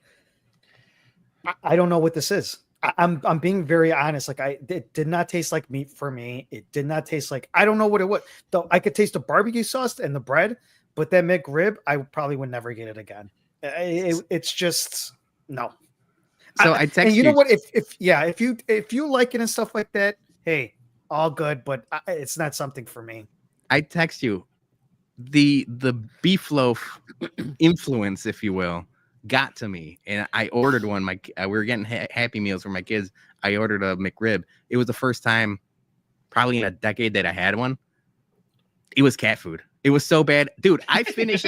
I don't know what this is. I'm being very honest. Like it did not taste like meat for me. It did not taste like, I don't know what it was. Though I could taste the barbecue sauce and the bread, but that McRib, I probably would never get it again. It's just no. So I text and you know what? If you like it and stuff like that, hey, all good. But it's not something for me. I text you the beef loaf influence, if you will, got to me, and I ordered one. We were getting Happy Meals for my kids. I ordered a McRib. It was the first time, probably in a decade, that I had one. It was cat food. It was so bad, dude. I finished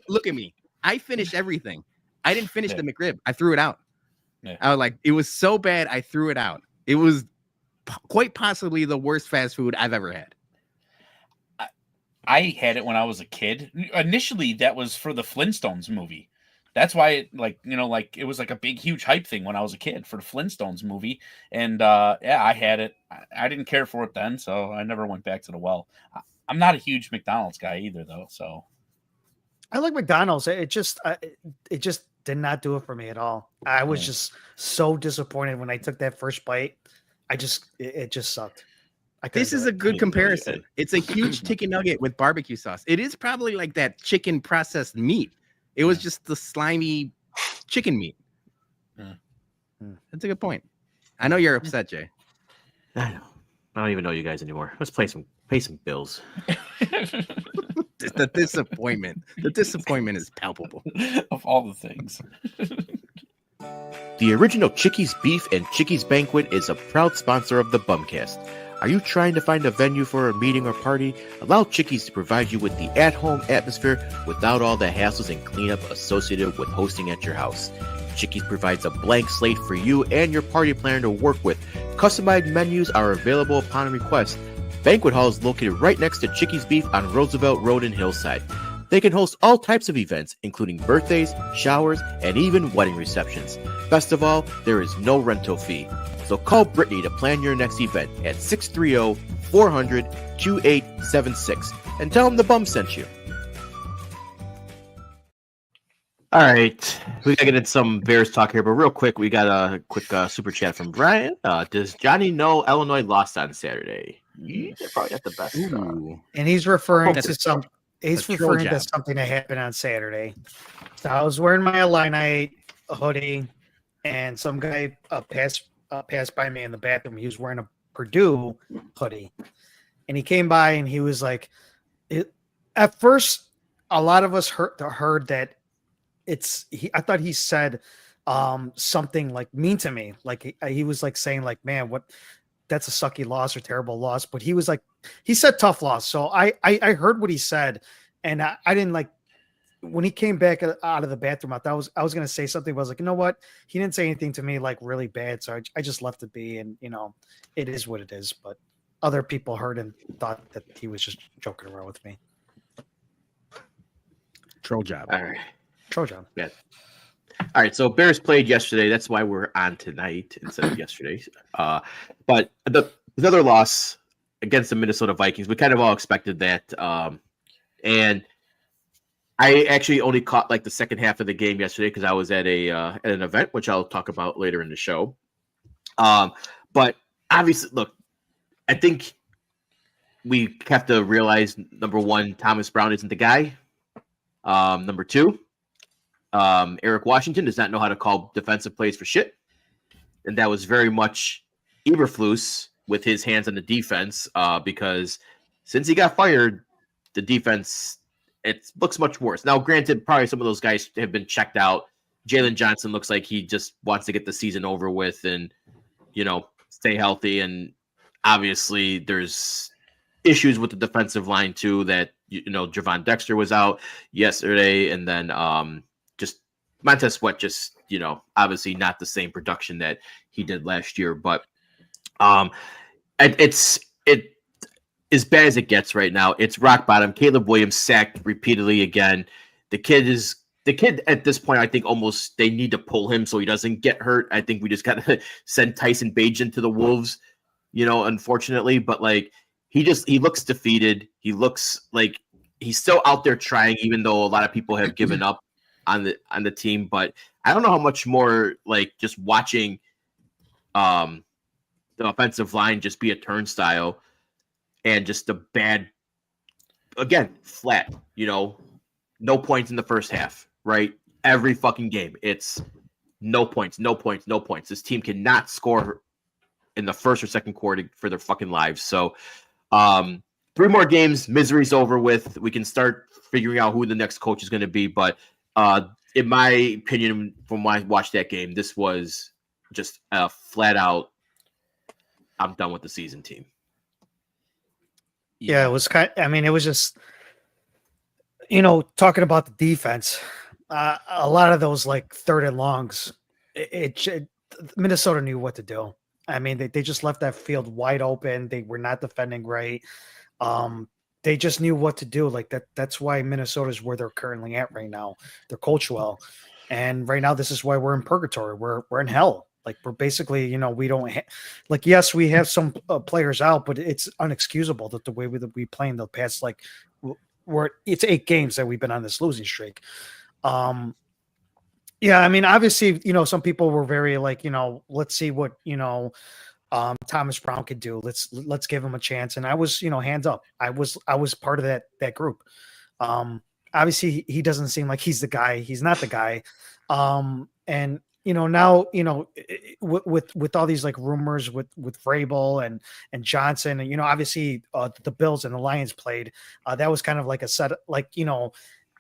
look at me. I finished everything. I didn't finish the McRib. I threw it out. Yeah. I was like, it was so bad. I threw it out. It was quite possibly the worst fast food I've ever had. I had it when I was a kid. Initially, that was for the Flintstones movie. That's why, it was like a big, huge hype thing when I was a kid for the Flintstones movie. And I had it. I didn't care for it then, so I never went back to the well. I'm not a huge McDonald's guy either, though. So I like McDonald's. It just did not do it for me at all. I was just so disappointed when I took that first bite. It just sucked. This is a good comparison. It's a huge chicken nugget with barbecue sauce. It is probably like that chicken processed meat. It was just the slimy chicken meat. That's a good point. I know you're upset, Jay. I know. I don't even know you guys anymore. Let's pay some bills. The disappointment. The disappointment is palpable. Of all the things. The original Chickies Beef and Chickies Banquet is a proud sponsor of the BumCast. Are you trying to find a venue for a meeting or party? Allow Chickies to provide you with the at-home atmosphere without all the hassles and cleanup associated with hosting at your house. Chickies provides a blank slate for you and your party planner to work with. Customized menus are available upon request. Banquet Hall is located right next to Chickies Beef on Roosevelt Road in Hillside. They can host all types of events, including birthdays, showers, and even wedding receptions. Best of all, there is no rental fee. So call Brittany to plan your next event at 630-400-2876 and tell them the Bum sent you. All right, we gotta get into some Bears talk here, but real quick, we got a quick super chat from Brian. Does Johnny know Illinois lost on Saturday? They're probably not the best. And he's referring That's to some. He's a troll referring to job. something that happened on Saturday. So I was wearing my Illini hoodie, and some guy passed by me in the bathroom. He was wearing a Purdue hoodie, and he came by and he was like, at first, a lot of us heard that I thought he said something like mean to me. Like he was like saying like, man, what that's a sucky loss or terrible loss. But he was like, he said tough loss. So I heard what he said, and I didn't like when he came back out of the bathroom. I was going to say something, but I was like, you know what? He didn't say anything to me like really bad. So I just left it be, and it is what it is. But other people heard and thought that he was just joking around with me. Troll job. All right. Trojan. Yeah. All right. So Bears played yesterday. That's why we're on tonight instead of yesterday. But another loss against the Minnesota Vikings. We kind of all expected that. And I actually only caught like the second half of the game yesterday because I was at an event, which I'll talk about later in the show. But obviously, look, I think we have to realize, number one, Thomas Brown isn't the guy. Number two, Eric Washington does not know how to call defensive plays for shit. And that was very much Eberflus with his hands on the defense because since he got fired, the defense, it looks much worse. Now, granted, probably some of those guys have been checked out. Jalen Johnson looks like he just wants to get the season over with and, stay healthy. And obviously there's issues with the defensive line too that, Javon Dexter was out yesterday. And then just Montez Sweat just, obviously not the same production that he did last year. But it's as bad as it gets right now. It's rock bottom. Caleb Williams sacked repeatedly again. The kid at this point, I think almost they need to pull him so he doesn't get hurt. I think we just got to send Tyson Bagent to the Wolves, unfortunately. But like he looks defeated. He looks like he's still out there trying, even though a lot of people have given up on the team. But I don't know how much more like just watching the offensive line just be a turnstile and just a bad, again, flat, no points in the first half, right? Every fucking game, it's no points, no points, no points. This team cannot score in the first or second quarter for their fucking lives. So 3 more games, misery's over with. We can start figuring out who the next coach is going to be. But in my opinion, from when I watched that game, this was just a flat out, I'm done with the season team. Yeah, it was it was just, talking about the defense, a lot of those like third and longs, Minnesota knew what to do. I mean, they just left that field wide open. They were not defending right. They just knew what to do. Like that. That's why Minnesota's where they're currently at right now. They're coached well, and right now this is why we're in purgatory. We're in hell. Like we're basically, we don't yes, we have some players out, but it's unexcusable that the way we play in the past, like it's 8 games that we've been on this losing streak. Yeah, I mean, obviously, some people were very like, let's see what, Thomas Brown could do. Let's give him a chance. And I was, hands up. I was part of that group. Obviously he doesn't seem like he's the guy. He's not the guy. And now, with all these like rumors with Vrabel and Johnson, and obviously the Bills and the Lions played. That was kind of like a set, like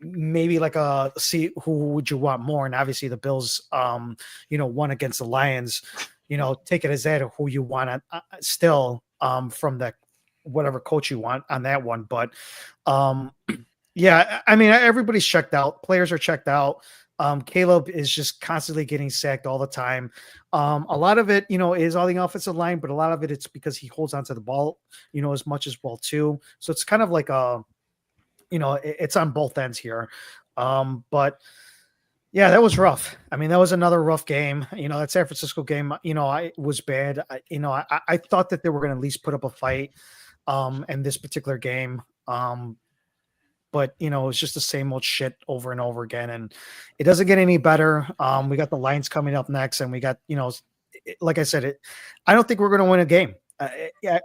maybe like a see who would you want more, and obviously the Bills, won against the Lions. Take it as that who you want still from the whatever coach you want on that one, but yeah, I mean everybody's checked out. Players are checked out. Caleb is just constantly getting sacked all the time. A lot of it, is on the offensive line, but a lot of it's because he holds onto the ball, as much as well too. So it's kind of like it's on both ends here. But yeah, that was rough. I mean, that was another rough game. That San Francisco game, I was bad. I thought that they were going to at least put up a fight in this particular game. But it's just the same old shit over and over again, and it doesn't get any better. We got the Lions coming up next, and we got like I said, I don't think we're going to win a game. For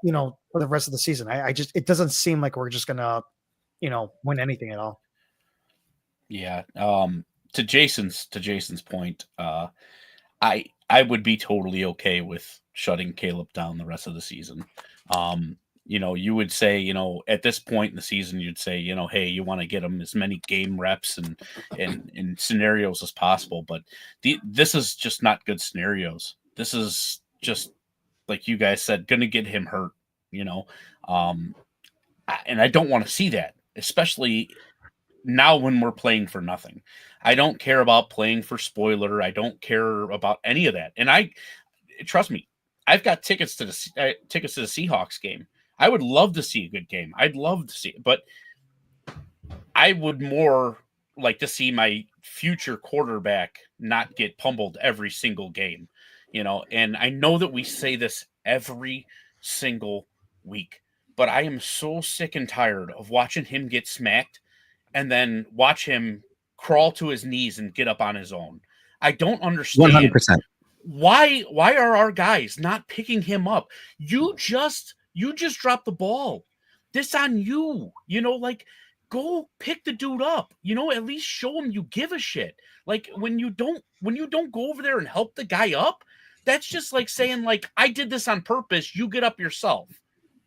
the rest of the season, it doesn't seem like we're just going to win anything at all. Yeah. To Jason's point, I would be totally okay with shutting Caleb down the rest of the season. you would say, at this point in the season, you'd say, hey, you want to get him as many game reps and scenarios as possible. But this is just not good scenarios. This is just, like you guys said, going to get him hurt, and I don't want to see that, especially now when we're playing for nothing. I don't care about playing for spoiler. I don't care about any of that. And trust me, I've got tickets to the Seahawks game. I would love to see a good game. I'd love to see it, but I would more like to see my future quarterback not get pummeled every single game, and I know that we say this every single week, but I am so sick and tired of watching him get smacked and then watch him crawl to his knees and get up on his own. I don't understand 100%. why are our guys not picking him up? You just dropped the ball. This on you. Go pick the dude up. At least show him you give a shit. Like when you don't go over there and help the guy up, that's just like saying like, I did this on purpose. You get up yourself.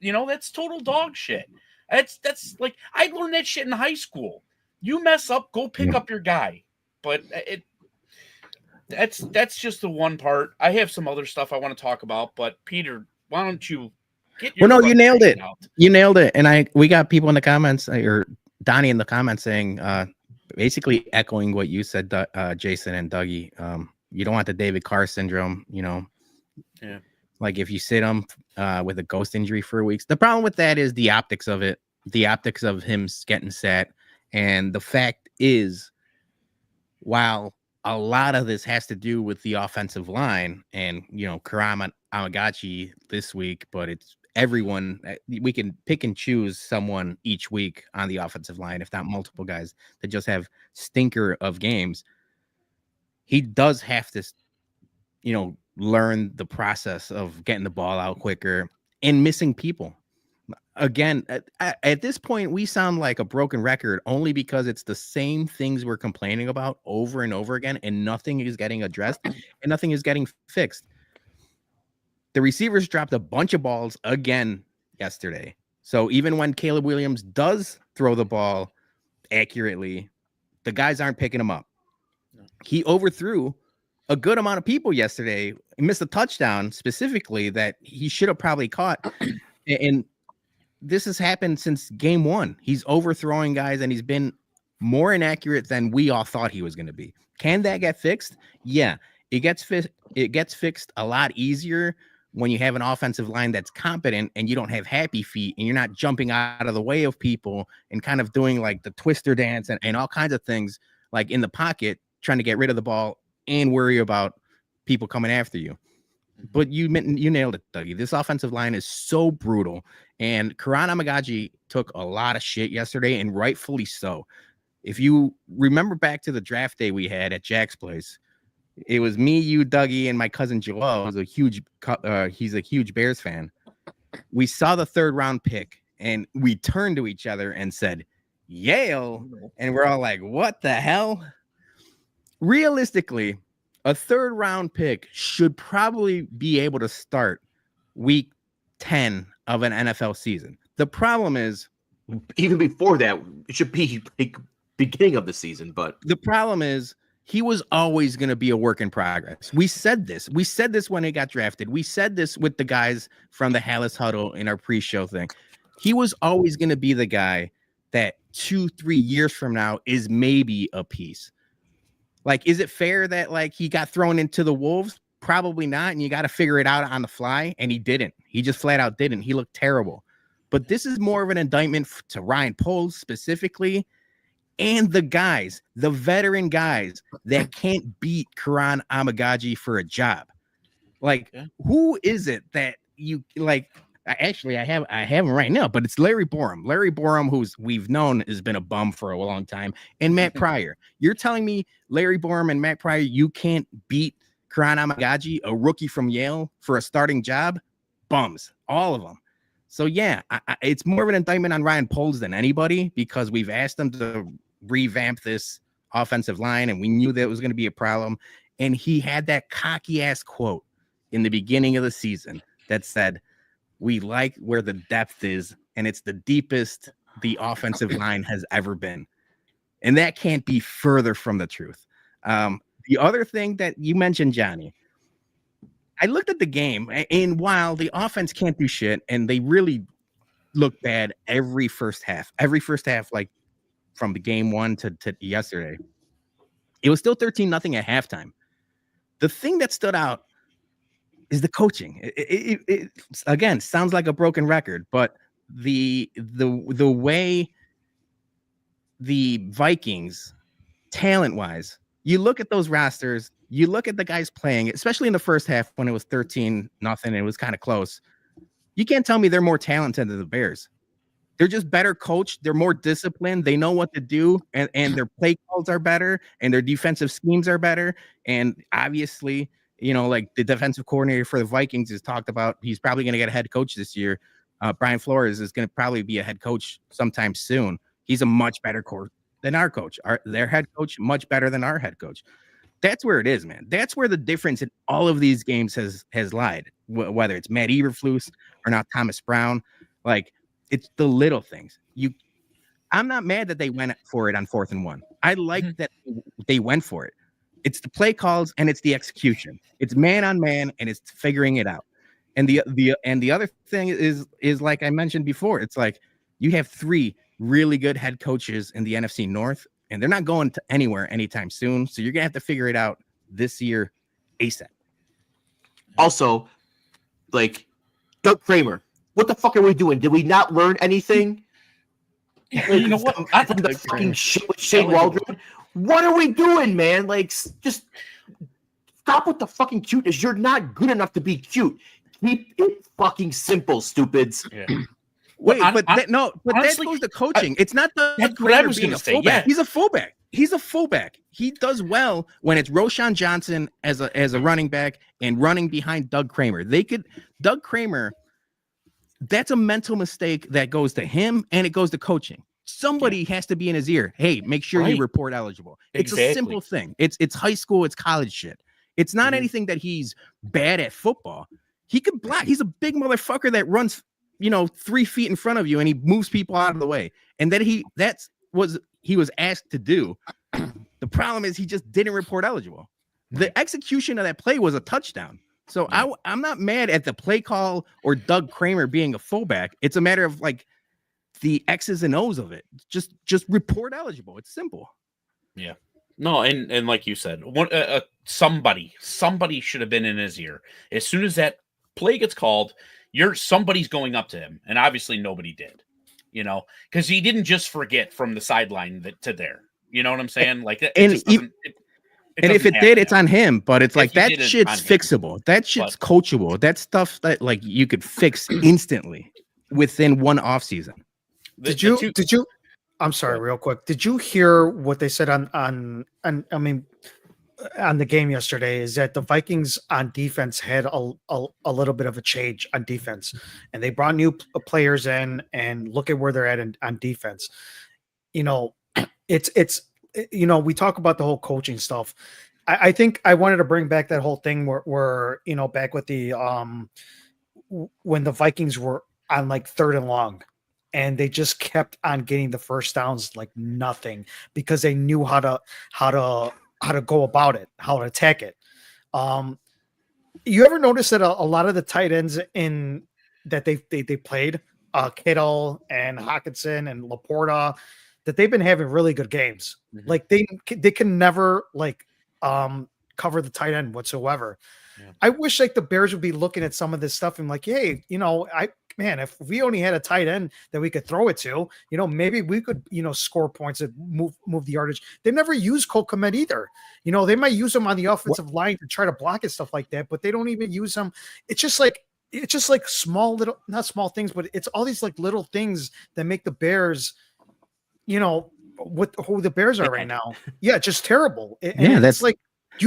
That's total dog shit. That's like, I learned that shit in high school. You mess up, go pick up your guy. But that's just the one part. I have some other stuff I want to talk about, but Peter, why don't you get your you nailed it. out? You nailed it. And we got people in the comments, or Donnie in the comments saying, basically echoing what you said, Jason and Dougie. You don't want the David Carr syndrome, Yeah. Like if you sit him with a ghost injury for weeks. The problem with that is the optics of it, the optics of him getting set. And the fact is, while a lot of this has to do with the offensive line and, Karam Amagachi this week, but it's everyone. We can pick and choose someone each week on the offensive line, if not multiple guys that just have stinker of games. He does have to, learn the process of getting the ball out quicker and missing people. Again, at this point, we sound like a broken record only because it's the same things we're complaining about over and over again, and nothing is getting addressed and nothing is getting fixed. The receivers dropped a bunch of balls again yesterday. So even when Caleb Williams does throw the ball accurately, the guys aren't picking him up. He overthrew a good amount of people yesterday. He missed a touchdown specifically that he should have probably caught. And this has happened since game one. He's overthrowing guys and he's been more inaccurate than we all thought he was going to be. Can that get fixed? Yeah, it gets fixed a lot easier when you have an offensive line that's competent and you don't have happy feet and you're not jumping out of the way of people and kind of doing like the twister dance and all kinds of things like in the pocket, trying to get rid of the ball and worry about people coming after you. But you nailed it, Dougie. This offensive line is so brutal. And Karan Amagaji took a lot of shit yesterday, and rightfully so. If you remember back to the draft day we had at Jack's place, it was me, you, Dougie, and my cousin Joel, who's he's a huge Bears fan. We saw the 3rd round pick, and we turned to each other and said, Yale. And we're all like, what the hell? Realistically, a 3rd round pick should probably be able to start week 10 of an NFL season. The problem is, even before that, it should be like beginning of the season. But the problem is, he was always going to be a work in progress. We said this. We said this when he got drafted. We said this with the guys from the Hallis Huddle in our pre-show thing. He was always going to be the guy that 2-3 years from now is maybe a piece. Like, is it fair that like he got thrown into the wolves? Probably not. And you got to figure it out on the fly. And he didn't. He just flat out didn't. He looked terrible. But this is more of an indictment to Ryan Poles specifically and the guys, the veteran guys that can't beat Karan Amagaji for a job. Like, who is it that you like? Actually, I have him right now, but it's Larry Borum. Larry Borum, who's we've known has been a bum for a long time, and Matt Pryor. You're telling me Larry Borum and Matt Pryor, you can't beat Karan Amagaji, a rookie from Yale, for a starting job? Bums, all of them. So yeah, it's more of an indictment on Ryan Poles than anybody, because we've asked him to revamp this offensive line, and we knew that was going to be a problem. And he had that cocky ass quote in the beginning of the season that said, We like where the depth is, and it's the deepest the offensive line has ever been. And that can't be further from the truth. The other thing that you mentioned, Johnny, I looked at the game, and while the offense can't do shit, and they really look bad every first half, like from the game one to yesterday, it was still 13-0 at halftime. The thing that stood out is the coaching. It again sounds like a broken record, but the way the Vikings, talent-wise, you look at those rosters, you look at the guys playing, especially in the first half when it was 13-0 and it was kind of close. You can't tell me they're more talented than the Bears. They're just better coached. They're more disciplined. They know what to do, and their play calls are better, and their defensive schemes are better. And obviously, like the defensive coordinator for the Vikings has talked about, he's probably going to get a head coach this year. Brian Flores is going to probably be a head coach sometime soon. He's a much better coach than our coach. Their head coach, much better than our head coach. That's where it is, man. That's where the difference in all of these games has lied, whether it's Matt Eberflus or now Thomas Brown. Like, it's the little things. I'm not mad that they went for it on 4th and 1. I like that they went for it. It's the play calls and it's the execution. It's man on man and it's figuring it out. And the other thing is like I mentioned before, it's like you have 3 really good head coaches in the NFC North, and they're not going to anywhere anytime soon. So you're gonna have to figure it out this year ASAP. Also, like Doug Kramer. What the fuck are we doing? Did we not learn anything? You know what? From the fucking shit with Shane Waldron. What are we doing, man? Like, just stop with the fucking cuteness. You're not good enough to be cute. Keep it fucking simple, stupids. Yeah. Wait, Well, but honestly, that goes to coaching. It's not that's what I was being gonna a say, fullback. yeah. He's a fullback. He does well when it's Roshan Johnson as a running back and running behind Doug Kramer. Doug Kramer. That's a mental mistake that goes to him and it goes to coaching. Somebody has to be in his ear. Hey, make sure you report eligible. It's a simple thing. It's high school, it's college shit. It's not anything that he's bad at football. He could block. He's a big motherfucker that runs, 3 feet in front of you and he moves people out of the way. And then he was asked to do. The problem is he just didn't report eligible. The execution of that play was a touchdown. So I'm not mad at the play call or Doug Kramer being a fullback. It's a matter of like the X's and O's of it. Just report eligible. It's simple. Yeah. No, and like you said, somebody should have been in his ear. As soon as that play gets called, somebody's going up to him, and obviously nobody did. Because he didn't just forget from the sideline to there. You know what I'm saying? Like that. And if it did, it's on him. But it's like that shit's fixable. That shit's coachable. That's stuff that like you could fix instantly within one off season. Did you? I'm sorry, real quick. Did you hear what they said on the game yesterday? Is that the Vikings on defense had a little bit of a change on defense, and they brought new players in, and look at where they're at on defense. It's. We talk about the whole coaching stuff. I think I wanted to bring back that whole thing where back with the when the Vikings were on like 3rd and long, and they just kept on getting the first downs like nothing because they knew how to go about it, how to attack it. You ever notice that a lot of the tight ends in that they played, Kittle and Hawkinson and Laporta, that they've been having really good games. Mm-hmm. Like they can never cover the tight end whatsoever. Yeah. I wish like the Bears would be looking at some of this stuff and like, hey, if we only had a tight end that we could throw it to, maybe we could, score points and move the yardage. They never use Cole Kmet either. They might use him on the offensive line to try to block and stuff like that, but they don't even use him. It's just like small little, not small things, but it's all these like little things that make the Bears, who the Bears are right now. Yeah, just terrible. And that's like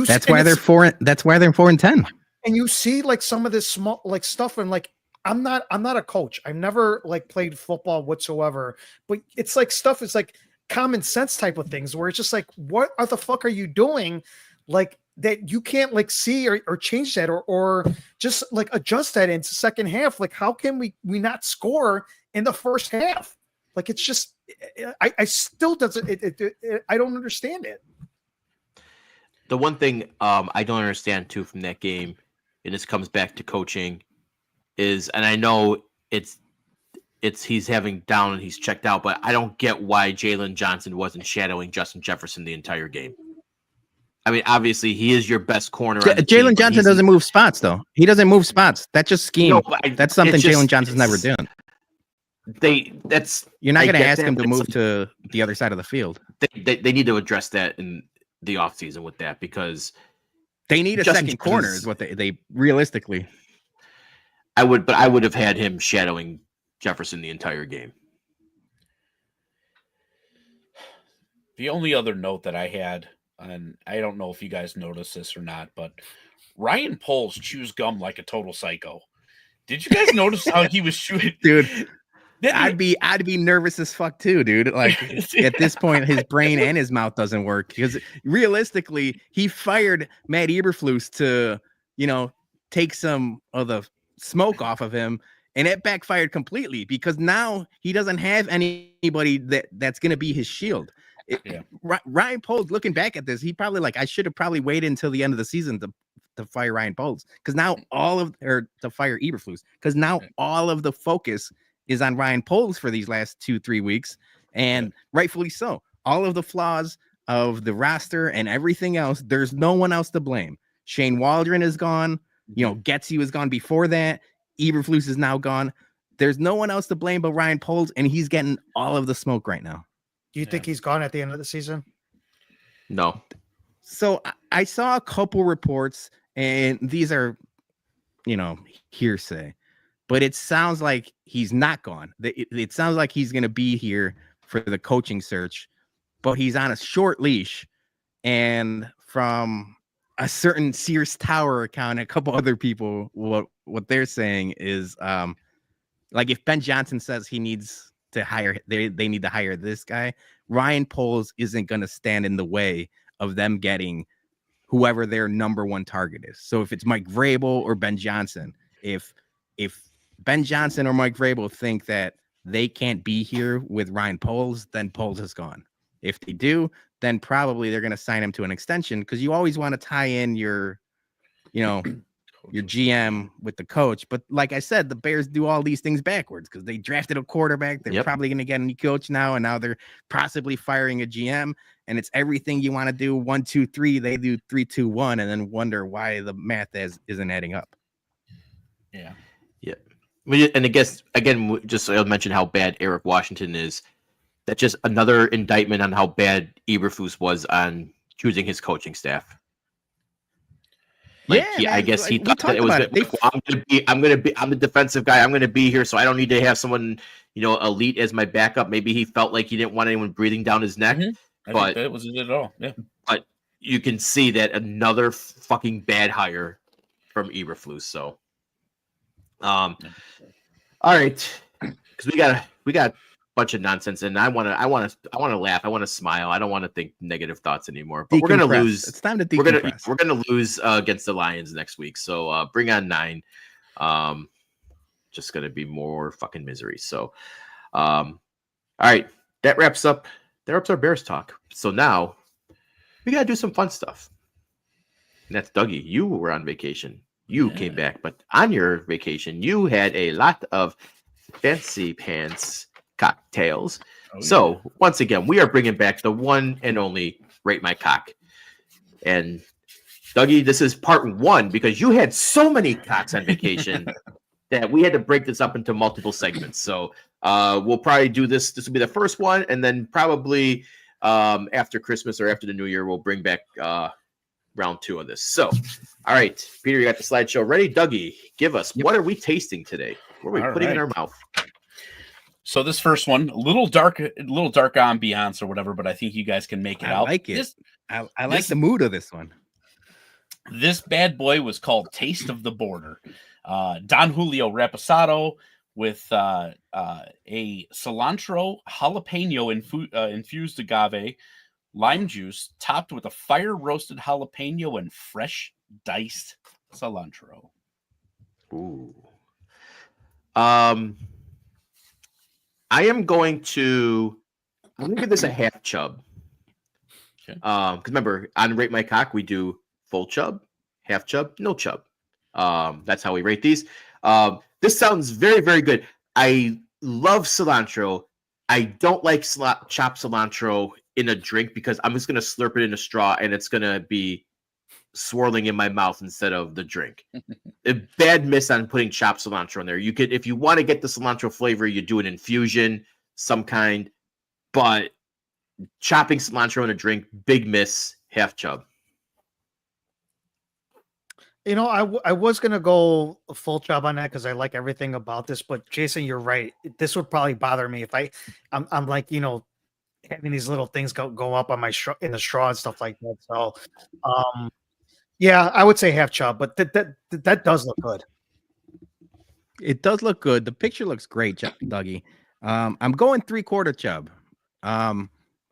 that's why they're 4. That's why they're 4-10. And you see like some of this small like stuff, and like I'm not a coach. I've never like played football whatsoever, but it's like stuff is like common sense type of things where it's just like, what the fuck are you doing? Like that you can't like see or change that or just like adjust that into second half. Like, how can we not score in the first half? Like, it's just, I still doesn't, I don't understand it. The one thing I don't understand too from that game, and this comes back to coaching, is, and I know it's he's having down and he's checked out, but I don't get why Jalen Johnson wasn't shadowing Justin Jefferson the entire game. I mean, obviously he is your best corner. Jalen Johnson doesn't move spots though. He doesn't move spots. That's just scheme. No, that's something Jalen Johnson's never done. You're not going to ask him to move to the other side of the field. They need to address that in the offseason with that, because they need a second corner is what they realistically. I would have had him shadowing Jefferson the entire game. The only other note that I had, and I don't know if you guys noticed this or not, but Ryan Poles chews gum like a total psycho. Did you guys notice how he was chewing? Dude, I'd be nervous as fuck too, dude. Like at this point, his brain and his mouth doesn't work, because realistically, he fired Matt Eberflus to, take some of the smoke off of him, and it backfired completely, because now he doesn't have anybody that's going to be his shield. Ryan Poles, looking back at this, he probably I should have probably waited until the end of the season to fire Ryan Poles, because now to fire Eberflus, because now all of the focus is on Ryan Poles for these last 2-3 weeks, and rightfully so. All of the flaws of the roster and everything else, there's no one else to blame. Shane Waldron is gone. Getsy was gone before that. Eberflus is now gone. There's no one else to blame but Ryan Poles, and he's getting all of the smoke right now. Do you think he's gone at the end of the season? No. So I saw a couple reports, and these are, hearsay, but it sounds like he's not gone. It sounds like he's going to be here for the coaching search, but he's on a short leash. And from a certain Sears Tower account, and a couple other people, what they're saying is, if Ben Johnson says he needs to hire, they need to hire this guy, Ryan Poles isn't going to stand in the way of them getting whoever their number one target is. So if it's Mike Vrabel or Ben Johnson, if Ben Johnson or Mike Vrabel think that they can't be here with Ryan Poles, then Poles is gone. If they do, then probably they're going to sign him to an extension, because you always want to tie in your GM with the coach. But like I said, the Bears do all these things backwards, because they drafted a quarterback. They're probably going to get a new coach now, and now they're possibly firing a GM. And it's everything you want to do 1, 2, 3. They do 3, 2, 1, and then wonder why the math isn't adding up. Yeah. Yeah. And I guess, again, just I'll mention how bad Eric Washington is. That's just another indictment on how bad Eberflus was on choosing his coaching staff. I guess he thought that it was. I'm the defensive guy. I'm going to be here, so I don't need to have someone, elite as my backup. Maybe he felt like he didn't want anyone breathing down his neck. Mm-hmm. I think that wasn't it at all. Yeah. But you can see that another fucking bad hire from Eberflus. So, all right, because we got a bunch of nonsense, and I want to laugh. I want to smile. I don't want to think negative thoughts anymore. But we're gonna lose. It's time to decompress. We're gonna lose against the Lions next week. So bring on 9. Just gonna be more fucking misery. So, all right, that wraps up our Bears talk. So now we gotta do some fun stuff. And that's Dougie. You were on vacation. You came back, but on your vacation, you had a lot of fancy pants cocktails. So once again, we are bringing back the one and only Rate My Cock. And Dougie, this is part 1, because you had so many cocks on vacation that we had to break this up into multiple segments. So we'll probably do this. This will be the first one, and then probably after Christmas or after the New Year, we'll bring back round 2 of this. So, all right, Peter, you got the slideshow ready. Dougie, give us, what are we tasting today? What are we putting in our mouth? So this first one, a little dark ambiance or whatever, but I think you guys can make it out. I like it. I like the mood of this one. This bad boy was called Taste of the Border. Don Julio Reposado with a cilantro jalapeno infused agave lime juice, topped with a fire roasted jalapeno and fresh diced cilantro. Ooh. I'm going to give this a half chub. Okay. Because remember, on Rate My Cock, we do full chub, half chub, no chub. That's how we rate these. This sounds very, very good. I love cilantro. I don't like chopped cilantro in a drink because I'm just going to slurp it in a straw and it's going to be swirling in my mouth instead of the drink. A bad miss on putting chopped cilantro in there. You could, if you want to get the cilantro flavor, you do an infusion, some kind, but chopping cilantro in a drink, big miss, half chub. You know, I was gonna go a full chub on that because I like everything about this. But Jason, you're right. This would probably bother me if I'm like, you know, having these little things go up on my in the straw and stuff like that. So, yeah, I would say half chub, but that does look good. It does look good. The picture looks great, Dougie. I'm going 3/4 chub.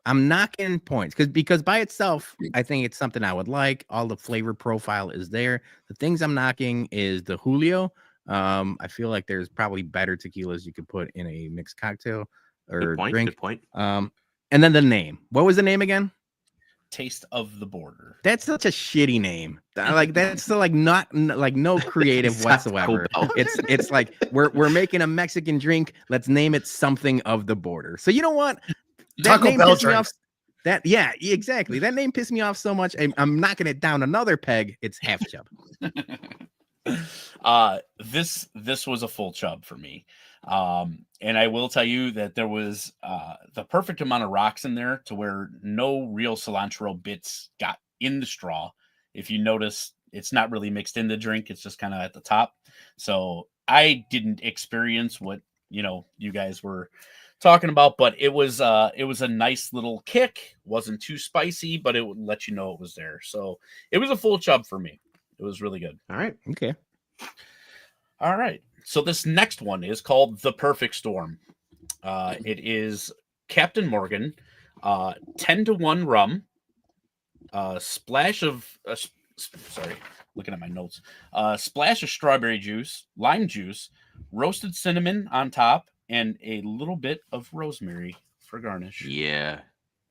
I'm knocking points because by itself, I think it's something I would like. All the flavor profile is there. The things I'm knocking is the Julio. I feel like there's probably better tequilas you could put in a mixed cocktail or drink. Good point. And then the name. What was the name again? Taste of the Border. That's such a shitty name. Like that's like not like no creative whatsoever. It's like we're making a Mexican drink. Let's name it something of the border. So you know what? That name pissed me off. Yeah, exactly. That name pissed me off so much. I'm knocking it down another peg. It's half chub. This was a full chub for me. And I will tell you that there was the perfect amount of rocks in there to where no real cilantro bits got in the straw. If you notice, it's not really mixed in the drink. It's just kind of at the top. So I didn't experience what, you guys were talking about, but it was a nice little kick. Wasn't too spicy, but it would let you know it was there. So it was a full chub for me. It was really good. All right. Okay. All right. So this next one is called The Perfect Storm. It is Captain Morgan, 10-to-1 rum, splash of looking at my notes. Splash of strawberry juice, lime juice, roasted cinnamon on top, and a little bit of rosemary for garnish. Yeah,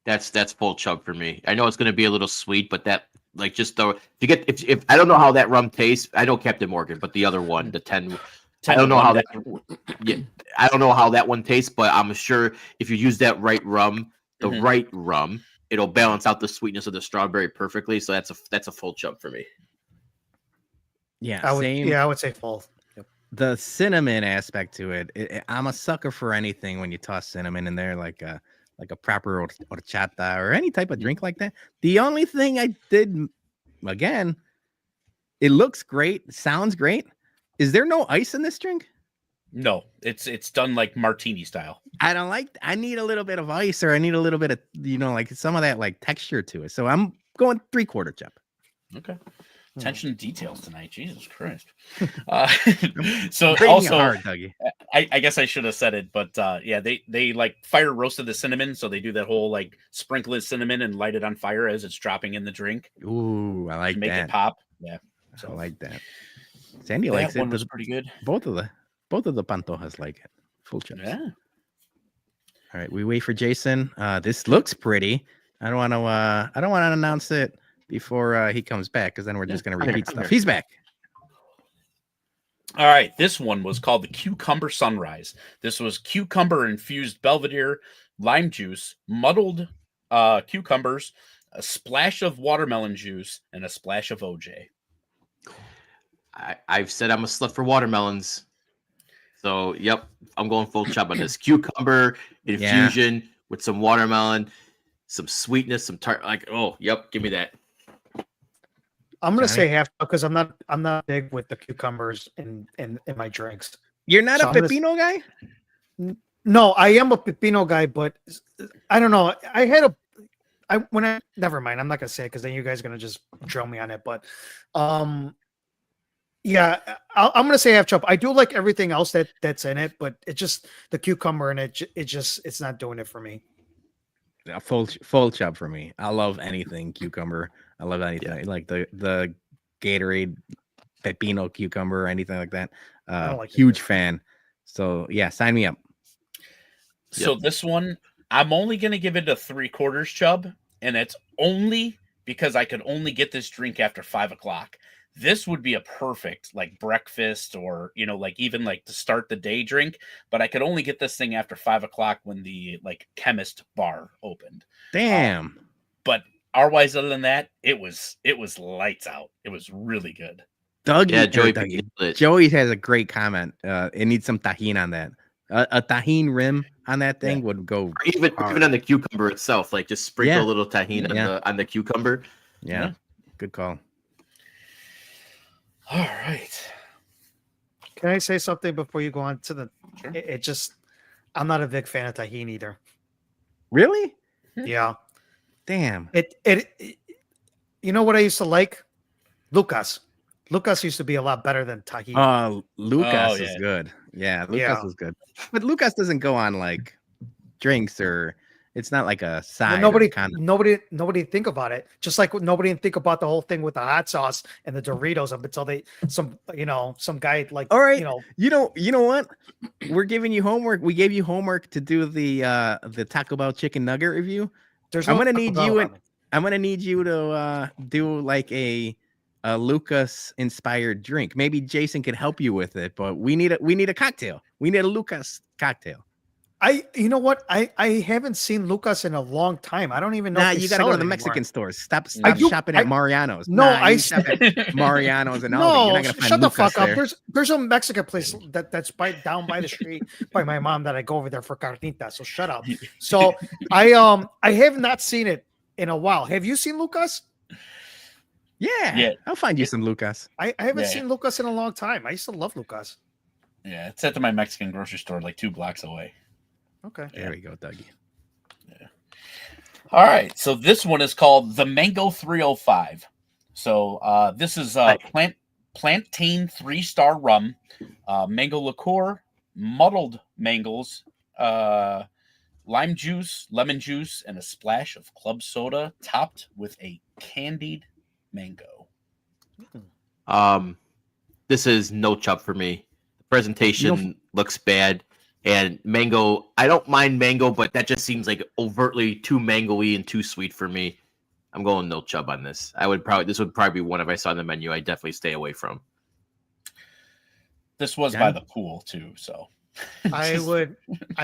that's full chub for me. I know it's going to be a little sweet, but that like just though if I don't know how that rum tastes. I know Captain Morgan, but the other one, the 10 I don't know how that. Yeah, I don't know how that one tastes, but I'm sure if you use that right rum, right rum, it'll balance out the sweetness of the strawberry perfectly. So that's a full chub for me. Yeah, I would say full. The cinnamon aspect to it, I'm a sucker for anything when you toss cinnamon in there, like a proper horchata or any type of drink like that. The only thing I did, again, it looks great, sounds great. Is there no ice in this drink? No, it's done like martini style. I need a little bit of ice, or I need a little bit of, like some of that like texture to it. So I'm going 3/4 chub. Okay. Attention to details tonight. Jesus Christ. So Breaking also, hard, Dougie. I guess I should have said it, but yeah, they like fire roasted the cinnamon, so they do that whole like sprinkle the cinnamon and light it on fire as it's dropping in the drink. Ooh, I like to make that. it pop. Yeah, so I like that. Sandy likes it. That one was pretty good. Both of the pantojas like it. Full chips. Yeah. All right, we wait for Jason. This looks pretty. I don't want to announce it before he comes back, because then we're just going to repeat stuff. He's back. All right, this one was called the Cucumber Sunrise. This was cucumber infused Belvedere, lime juice, muddled cucumbers, a splash of watermelon juice, and a splash of OJ. I've said I'm a slut for watermelons. So, yep, I'm going full chub on this. Cucumber infusion with some watermelon, some sweetness, some tart. Like, oh, yep, give me that. I'm gonna say half because I'm not big with the cucumbers in my drinks. You're not a pepino guy? No, I am a pepino guy, but I don't know. Never mind. I'm not gonna say it because then you guys are gonna just drill me on it. But yeah, I'm gonna say half chub. I do like everything else that's in it, but it just the cucumber and it's not doing it for me. a full chub for me. I love anything cucumber. I love anything like the Gatorade pepino cucumber or anything like that. I don't like Huge it. fan. So yeah, sign me up. So this one, I'm only going to give it a 3/4 chub, and it's only because I could only get this drink after 5 o'clock. This would be a perfect like breakfast or, like even like to start the day drink, but I could only get this thing after 5 o'clock when the like chemist bar opened. Damn. But otherwise, other than that, it was lights out. It was really good. Dougie, Yeah, Joey. Joey has a great comment. It needs some tahini on that. A tahini rim on that thing would go. Or even on the cucumber itself, like just sprinkle a little tahini on the cucumber. Yeah, good call. All right. Can I say something before you go on to the? Sure. It just, I'm not a big fan of tahini either. Really? Yeah. Damn. It you know what I used to like? Lucas. Lucas used to be a lot better than tahini. Lucas is good. Yeah, Lucas is good. But Lucas doesn't go on like drinks or it's not like a side. Well, nobody think about it. Just like nobody think about the whole thing with the hot sauce and the Doritos up until some guy like. All right, you know what? We're giving you homework. We gave you homework to do the Taco Bell chicken nugget review. I'm gonna need you to do like a Lucas inspired drink. Maybe Jason could help you with it, but we need a cocktail. We need a Lucas cocktail. You know what? I haven't seen Lucas in a long time. I don't even know. Nah, you gotta go to the Mexican stores. Stop shopping at Mariano's. No, I shop at Mariano's and Aldi. No, You're not gonna find shut the Lucas fuck there. up. There's a Mexican place that's down by the street by my mom that I go over there for carnitas. So shut up. So I have not seen it in a while. Have you seen Lucas? Yeah. I'll find you some Lucas. I haven't seen Lucas in a long time. I used to love Lucas. Yeah, it's at my Mexican grocery store like 2 blocks away. Okay. There we go, Dougie. Yeah. All right. So this one is called the Mango 305. So this is plantain 3-star rum, mango liqueur, muddled mangoes, lime juice, lemon juice, and a splash of club soda, topped with a candied mango. This is no chub for me. The presentation looks bad. And mango, I don't mind mango, but that just seems like overtly too mango-y and too sweet for me. I'm going no chub on this. This would probably be one if I saw on the menu I'd definitely stay away from. This was by the pool too, so I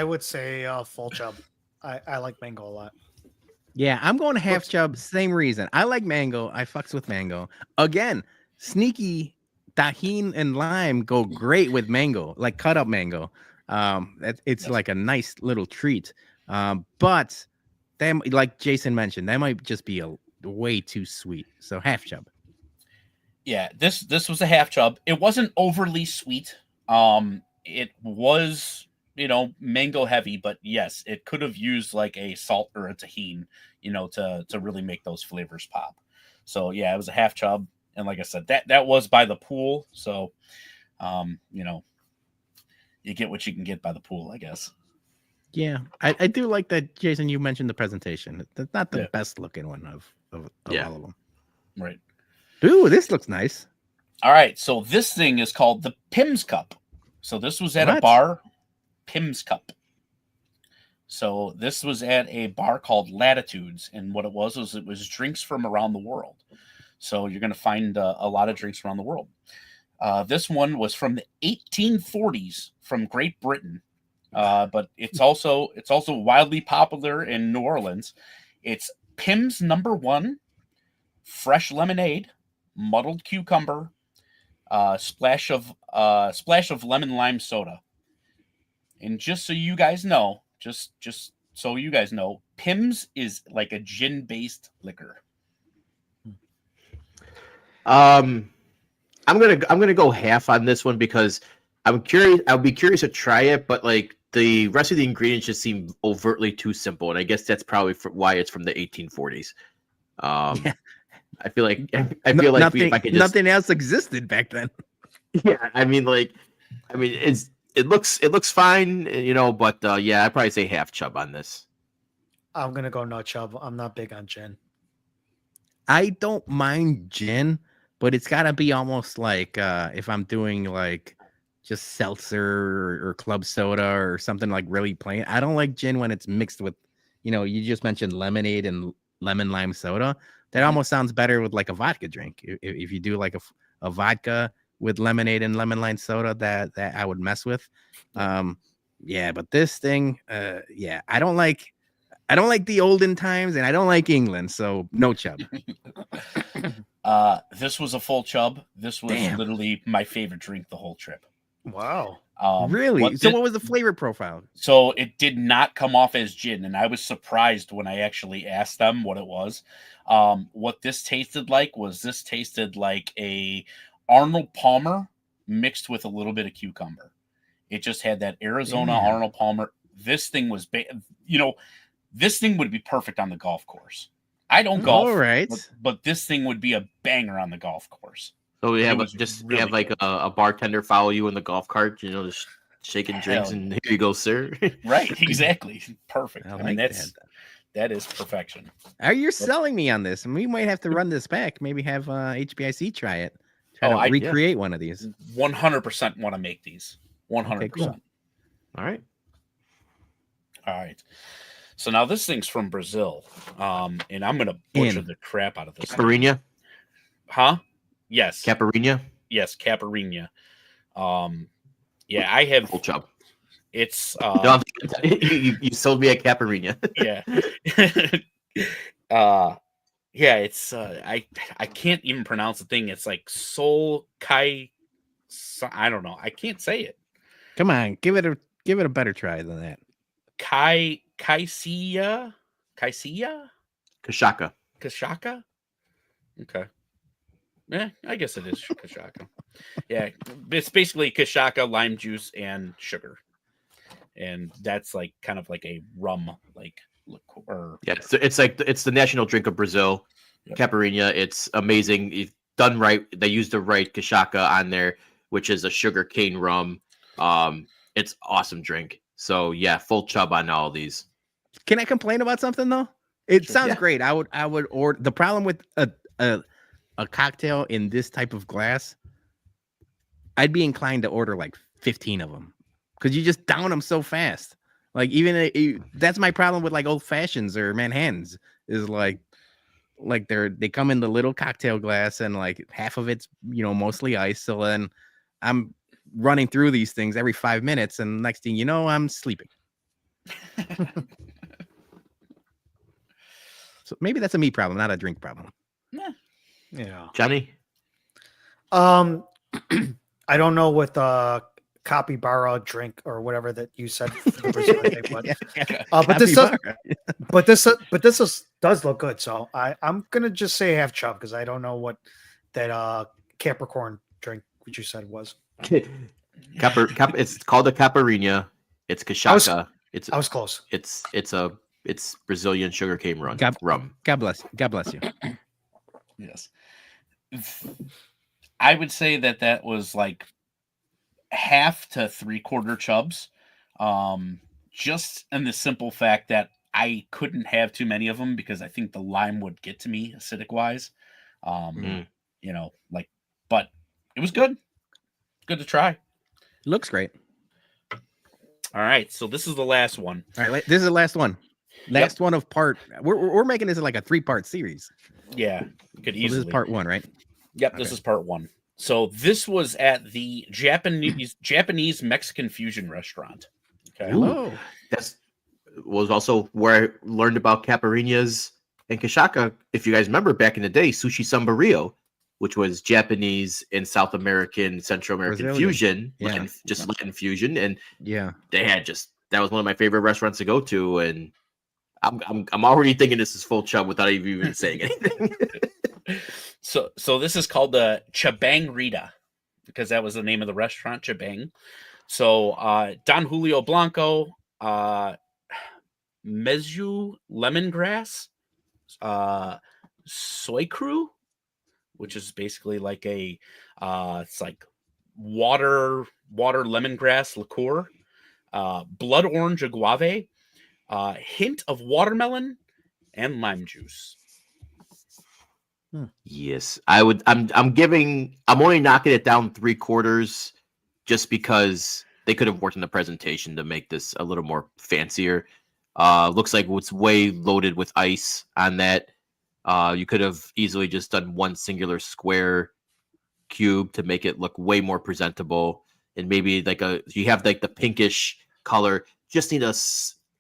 would say full chub. I like mango a lot. Yeah, I'm going half chub. Same reason. I like mango. I fucks with mango. Again, sneaky tahini and lime go great with mango, like cut up mango. It's like a nice little treat. But them, like Jason mentioned, that might just be a way too sweet. So half chub. Yeah, this was a half chub. It wasn't overly sweet. It was, mango heavy, but yes, it could have used like a salt or a tahini, to really make those flavors pop. So yeah, it was a half chub. And like I said, that was by the pool. So, you get what you can get by the pool, I guess. Yeah, I do like that, Jason. You mentioned the presentation. That's not the best looking one of all of them. Right. Ooh, this looks nice. All right, so this thing is called the Pim's Cup. So this was at a bar, Pim's Cup. So this was at a bar called Latitudes, and what it was drinks from around the world. So you're going to find a lot of drinks around the world. This one was from the 1840s from Great Britain, but it's also wildly popular in New Orleans. It's Pim's No. 1, fresh lemonade, muddled cucumber, splash of lemon lime soda. And just so you guys know, Pim's is like a gin-based liquor. I'm gonna go half on this one because I'm curious. I'll be curious to try it, but like the rest of the ingredients just seem overtly too simple, and I guess that's probably why it's from the 1840s. I feel like nothing else existed back then. Yeah, it looks fine, but I'd probably say half chub on this. I'm gonna go no chub. I'm not big on gin. I don't mind gin, but it's got to be almost like if I'm doing like just seltzer or club soda or something like really plain. I don't like gin when it's mixed with, you just mentioned lemonade and lemon lime soda. That almost sounds better with like a vodka drink. If you do like a vodka with lemonade and lemon lime soda, that I would mess with. Yeah, but this thing, I don't like the olden times, and I don't like England, so no chub. This was a full chub. This was Damn. literally my favorite drink the whole trip. Wow. Really? What was the flavor profile? So it did not come off as gin, and I was surprised when I actually asked them what it was. What this tasted like a Arnold Palmer mixed with a little bit of cucumber. It just had that Arizona Arnold Palmer. This thing was, this thing would be perfect on the golf course. I don't golf, right, but this thing would be a banger on the golf course. So we have like a bartender follow you in the golf cart, just shaking drinks, and here you go, sir. Right, exactly, perfect. I mean, that is perfection. Are you selling me on this? And we might have to run this back. Maybe have HBIC try it. Try to recreate one of these. 100% want to make these. 100%. Okay, cool. All right. So now this thing's from Brazil, and I'm gonna butcher the crap out of this. Caipirinha? Huh? Yes. Caipirinha? Yes, Caipirinha. I have full chub. It's you sold me a Caipirinha. It's I can't even pronounce the thing. It's like Sol Kai. I don't know. I can't say it. Come on, give it a better try than that. Kashaka. Okay. Yeah, I guess it is Kashaka. Yeah, it's basically Kashaka, lime juice, and sugar, and that's like kind of like a rum like liqueur. Yeah, it's the national drink of Brazil. Yep. Caipirinha. It's amazing. It's done right. They used the right Kashaka on there, which is a sugar cane rum. It's awesome drink. So yeah, full chub on all these. Can I complain about something though? It sounds great. I would order. The problem with a cocktail in this type of glass, I'd be inclined to order like 15 of them because you just down them so fast. Like that's my problem with like old fashions or Manhattans is like they come in the little cocktail glass and like half of it's mostly ice. So then I'm running through these things every 5 minutes, and next thing you know, I'm sleeping. So maybe that's a me problem, not a drink problem. Yeah, Johnny. I don't know what the capybara drink or whatever that you said. But this does look good. So I'm gonna just say half chub because I don't know what that Capricorn drink which you said was. It's called a Caipirinha. It's Kashaka. I was close. It's Brazilian sugarcane rum. God bless you. Yes. I would say that was like half to 3/4 chubs. Just in the simple fact that I couldn't have too many of them because I think the lime would get to me acidic wise. But it was good. Good to try. Looks great. All right, so this is the last one. All right, this is the last one. Last one of part. We're making this like a 3-part series. Yeah, could easily. This is part 1, right? Yep, okay. This is part 1. So this was at the Japanese Mexican fusion restaurant. Okay. Ooh, that was also where I learned about Caipirinhas and Kashaka. If you guys remember back in the day, Sushi Sambario, which was Japanese and South American, Central American fusion, Latin fusion, and they had that was one of my favorite restaurants to go to, and I'm already thinking this is full chub without even saying anything. So this is called the Chabang Rita because that was the name of the restaurant, Chabang. So Don Julio Blanco, Mezu lemongrass, soy crew, which is basically like it's like water lemongrass liqueur, blood orange agave, hint of watermelon and lime juice. Yes, I would. I'm only knocking it down 3/4 just because they could have worked in the presentation to make this a little more fancier. Looks like it's way loaded with ice on that. You could have easily just done one singular square cube to make it look way more presentable, and maybe you have like the pinkish color. Just need a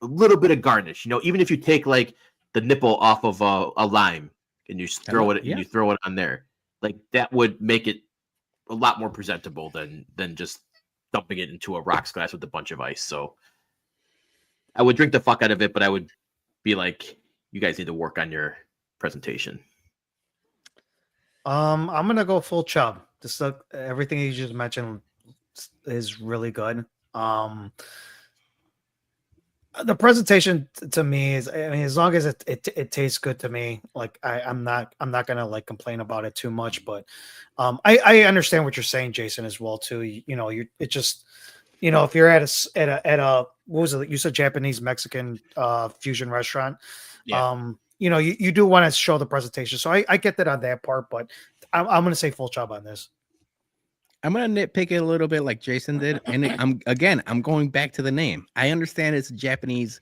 little bit of garnish. Even if you take like the nipple off of a lime and you throw it, and you throw it on there, like that would make it a lot more presentable than just dumping it into a rocks glass with a bunch of ice. So I would drink the fuck out of it, but I would be like, you guys need to work on your presentation. I'm gonna go full chub. Just everything you just mentioned is really good. The presentation to me is, I mean, as long as it tastes good to me, like I'm not gonna like complain about it too much. But I understand what you're saying, Jason, as well too. It just if you're at a what was it? You said Japanese Mexican fusion restaurant. Yeah. You do want to show the presentation, so I get that on that part. But I'm gonna say full chub on this. I'm gonna nitpick it a little bit like Jason did, and I'm going back to the name. I understand it's a Japanese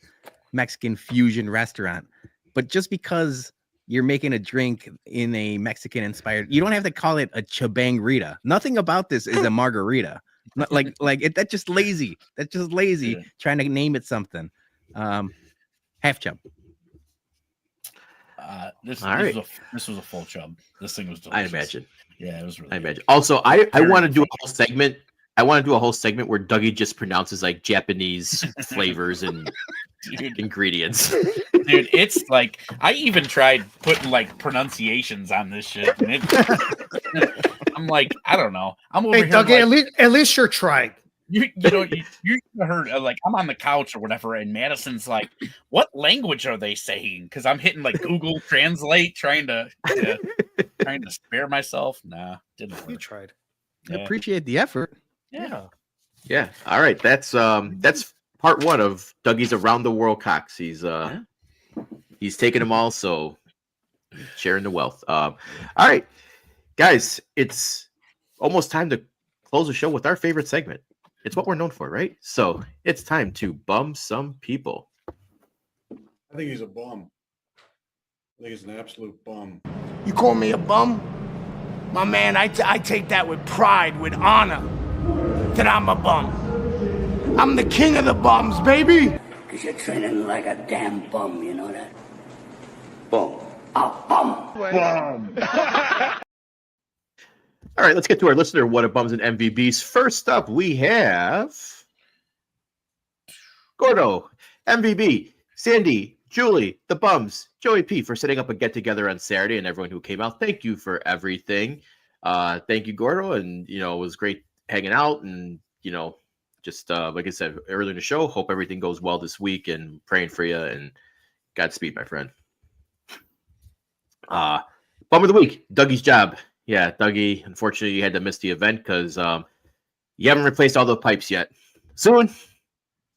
Mexican fusion restaurant, but just because you're making a drink in a Mexican inspired, you don't have to call it a chabangrita. Nothing about this is a margarita. Not that's just lazy. That's just lazy trying to name it something. Half chub. This was a full chub. This thing was delicious. I imagine. Yeah, it was really. I imagine. Also, I want to do a whole segment. I want to do a whole segment where Dougie just pronounces like Japanese flavors and ingredients. Dude, it's like I even tried putting like pronunciations on this shit. And I'm like, I don't know. I'm over hey, here. Dougie, like, at least you're trying. You heard like I'm on the couch or whatever, and Madison's like, "What language are they saying?" Because I'm hitting like Google Translate, trying to spare myself. Nah, didn't work. You tried. I appreciate the effort. Yeah. All right, that's part one of Dougie's Around the World Cocks. He's taking them all, so sharing the wealth. All right, guys, it's almost time to close the show with our favorite segment. It's what we're known for, right? So it's time to bum some people. I think he's a bum. I think he's an absolute bum. You call me a bum? My man, I take that with pride, with honor, that I'm a bum. I'm the king of the bums, baby! Because you're training like a damn bum, you know that? Bum. A bum. Bum. All right, let's get to our listener What a Bums and MVBs. First up, we have Gordo, MVB, Sandy, Julie, the Bums, Joey P for setting up a get-together on Saturday, and everyone who came out. Thank you for everything. Thank you, Gordo, and, it was great hanging out, and, just like I said earlier in the show, hope everything goes well this week, and praying for you, and Godspeed, my friend. Bum of the week, Dougie's job. Yeah, Dougie, unfortunately, you had to miss the event because you haven't replaced all the pipes yet. Soon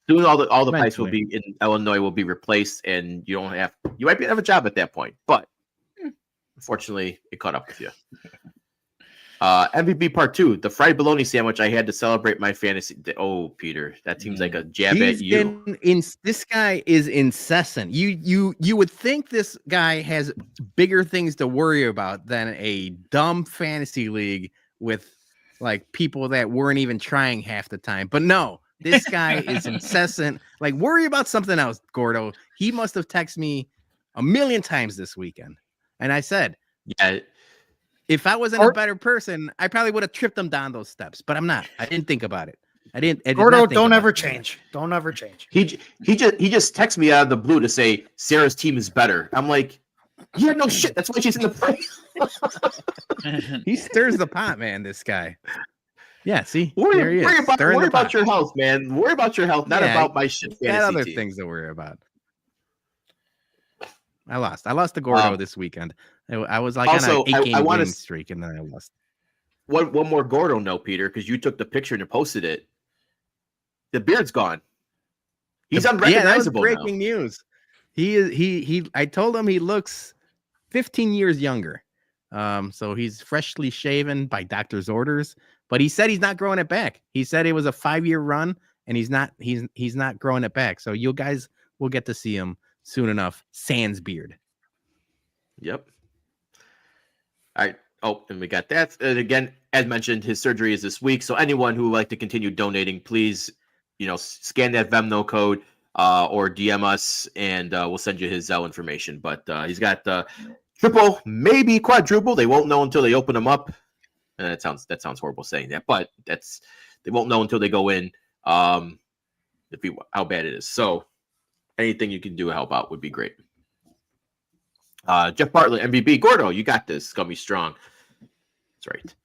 all the pipes will be in Illinois will be replaced, and you might have a job at that point, but unfortunately, it caught up with you. MVP part 2, the fried bologna sandwich I had to celebrate my fantasy. Oh, Peter, that seems like a jab at you. This guy is incessant. You would think this guy has bigger things to worry about than a dumb fantasy league with like people that weren't even trying half the time. But no, this guy is incessant. Like, worry about something else, Gordo. He must have texted me 1,000,000 times this weekend, and I said, yeah. If I wasn't a better person, I probably would have tripped them down those steps. But I'm not. I didn't think about it. Gordo, don't ever change. Don't ever change. He just texted me out of the blue to say Sarah's team is better. I'm like, yeah, no shit. That's why she's in the play. He stirs the pot, man. This guy. Yeah. See, worry about your health, man. Worry about your health, not about my shit. Got other things to worry about. I lost to Gordo this weekend. I was like also, on an 8-game winning streak, and then I lost. One more Gordo note, Peter, because you took the picture and you posted it. The beard's gone. He's Yeah, that was unrecognizable now. breaking news. I told him he looks 15 years younger. So he's freshly shaven by doctor's orders, but he said he's not growing it back. He said it was a 5-year run and he's not growing it back. So you guys will get to see him soon enough. Sans beard. Yep. All right. Oh, and we got that. And again, as mentioned, his surgery is this week. So anyone who would like to continue donating, please, scan that Venmo code or DM us, and we'll send you his Zelle information. But he's got triple, maybe quadruple. They won't know until they open them up. And that sounds horrible saying that, but they won't know until they go in how bad it is. So anything you can do to help out would be great. Jeff Bartlett, MVB. Gordo, you got this. It's going to be strong. That's right.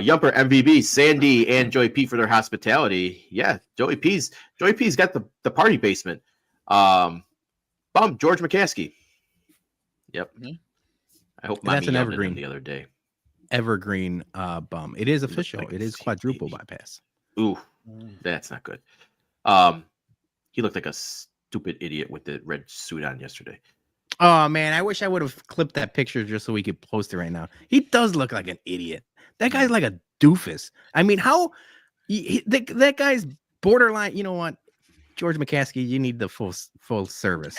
Yumper, MVB, Sandy, and Joey P for their hospitality. Yeah, Joey P's got the party basement. Bum, George McCaskey. Yep. Mm-hmm. I hope that's an evergreen the other day. Evergreen bum. It is official. It is quadruple bypass. Ooh, that's not good. He looked like a stupid idiot with the red suit on yesterday. Oh man, I wish I would have clipped that picture just so we could post it right now. He does look like an idiot. That guy's like a doofus. I mean, that guy's borderline. You know what, George McCaskey, you need the full service.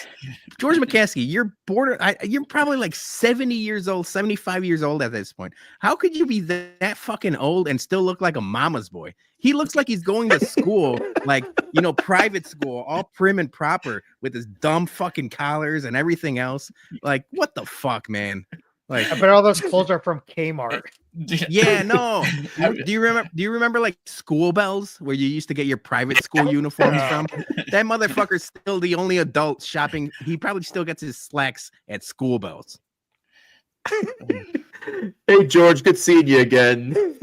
George McCaskey, you're probably like 70 years old, 75 years old at this point. How could you be that fucking old and still look like a mama's boy? He looks like he's going to school, like, private school, all prim and proper with his dumb fucking collars and everything else. Like, what the fuck, man? Like, I bet all those clothes are from Kmart. Yeah, no. Do you remember like school bells where you used to get your private school uniforms from? That motherfucker's still the only adult shopping. He probably still gets his slacks at school bells. Hey George, good seeing you again.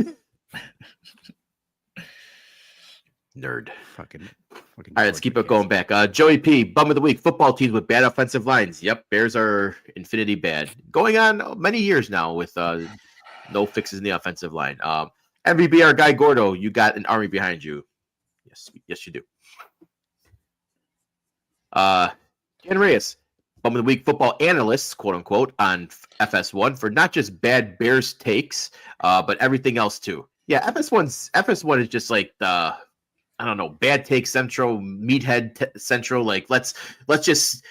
Nerd. Fucking all right, let's keep it going back. Joey P, bum of the week. Football teams with bad offensive lines. Yep, Bears are infinity bad. Going on many years now with no fixes in the offensive line. MVB, our guy Gordo, you got an army behind you. Yes, you do. Ken Reyes, bum of the week. Football analysts, quote unquote, on FS1 for not just bad Bears takes, but everything else too. Yeah, FS1 is just like the, I don't know, bad take central, meathead central. Like let's just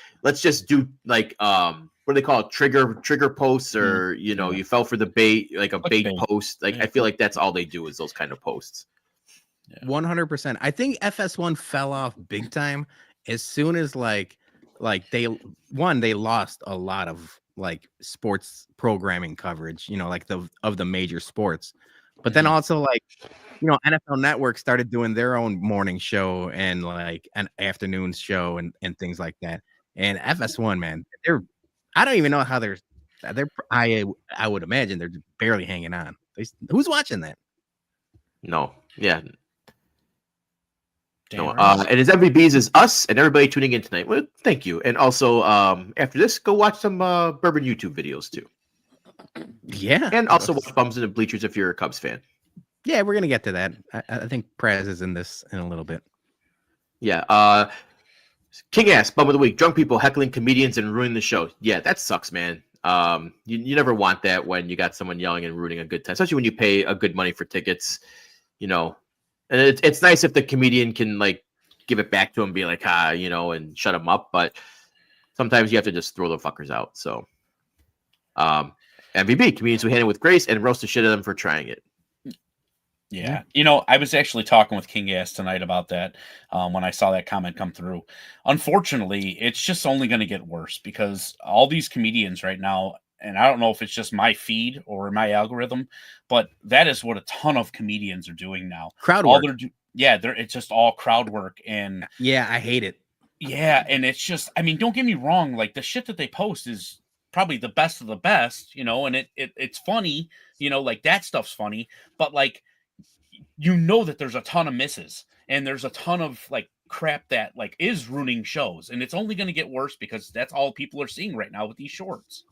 do like what do they call it? Trigger posts, or you fell for the bait, like a bait post. Like I feel like that's all they do is those kind of posts. 100%. I think FS1 fell off big time as soon as like they lost a lot of like sports programming coverage, like of the major sports. But then also like, NFL Network started doing their own morning show and like an afternoon show and things like that. And FS1, man, I don't even know how I would imagine they're barely hanging on. Who's watching that? No. Yeah. No. And his MVBs is us and everybody tuning in tonight. Well, thank you. And also, after this, go watch some Bourbon YouTube videos too. Yeah. And also watch Bums in the Bleachers if you're a Cubs fan. Yeah, we're gonna get to that. I think Prez is in this in a little bit. Yeah. King Ass, bum of the week. Drunk people heckling comedians and ruining the show. Yeah, that sucks, man. You never want that when you got someone yelling and ruining a good time, especially when you pay a good money for tickets. And it's nice if the comedian can like give it back to him, be like, and shut him up. But sometimes you have to just throw the fuckers out. So, MVB, comedians who handle it with grace and roast the shit out of them for trying it. Yeah. I was actually talking with King Ass tonight about that when I saw that comment come through. Unfortunately, it's just only going to get worse because all these comedians right now, and I don't know if it's just my feed or my algorithm, but that is what a ton of comedians are doing now. Crowd work. It's just all crowd work. And yeah, I hate it. Yeah. And it's just, I mean, don't get me wrong. Like the shit that they post is probably the best of the best, and it's funny, like that stuff's funny, but like, that there's a ton of misses and there's a ton of like crap that like is ruining shows, and it's only going to get worse because that's all people are seeing right now with these shorts.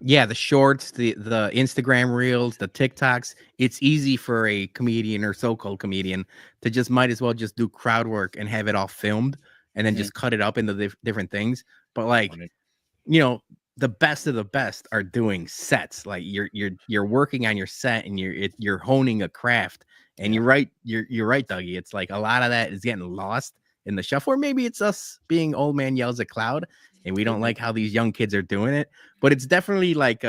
Yeah, the shorts, the Instagram reels, the TikToks. It's easy for a comedian or so-called comedian to just might as well just do crowd work and have it all filmed and then just cut it up into different things. But like, Right. you know, the best of the best are doing sets. Like you're working on your set and you're honing a craft. And you're right, Dougie. It's like a lot of that is getting lost in the shuffle. Or maybe it's us being old man yells at cloud and we don't like how these young kids are doing it. But it's definitely like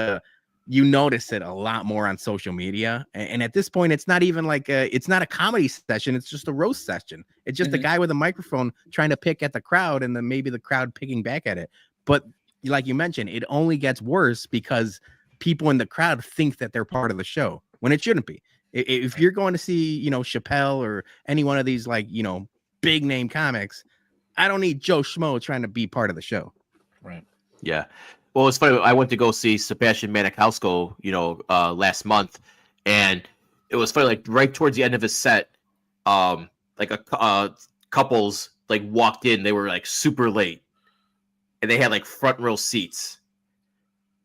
you notice it a lot more on social media. And at this point, it's not even like it's not a comedy session. It's just a roast session. It's just a guy with a microphone trying to pick at the crowd and then maybe the crowd picking back at it. But like you mentioned, it only gets worse because people in the crowd think that they're part of the show when it shouldn't be. If you're going to see, you know, Chappelle or any one of these, like, you know, big name comics, I don't need Joe Schmo trying to be part of the show. Right. Yeah. Well, it's funny. I went to go see Sebastian Maniscalco, you know, last month, and it was funny. Like right towards the end of his set, like a couples like walked in. They were like super late, and they had like front row seats,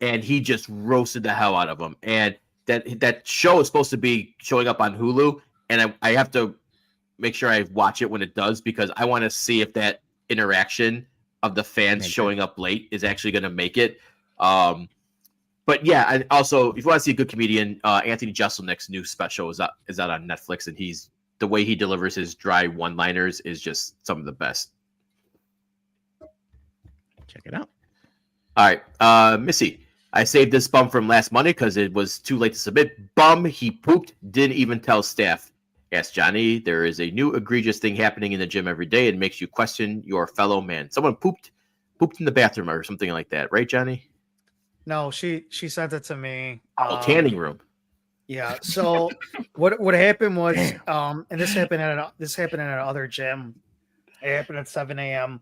and he just roasted the hell out of them. And that show is supposed to be showing up on Hulu, and I have to make sure I watch it when it does because I want to see if that interaction of the fans showing up late is actually going to make it. But yeah, and also if you want to see a good comedian, Anthony Jeselnik's new special is out on Netflix, and the way he delivers his dry one-liners is just some of the best. Check it out. All right, Missy, I saved this bum from last Monday because it was too late to submit. Bum, he pooped, didn't even tell staff. Ask Johnny. There is a new egregious thing happening in the gym every day. It makes you question your fellow man. Someone pooped in the bathroom or something like that, right, Johnny? No, she sent it to me. Tanning room. Yeah. So what happened was, and this happened at another gym. It happened at 7 a.m.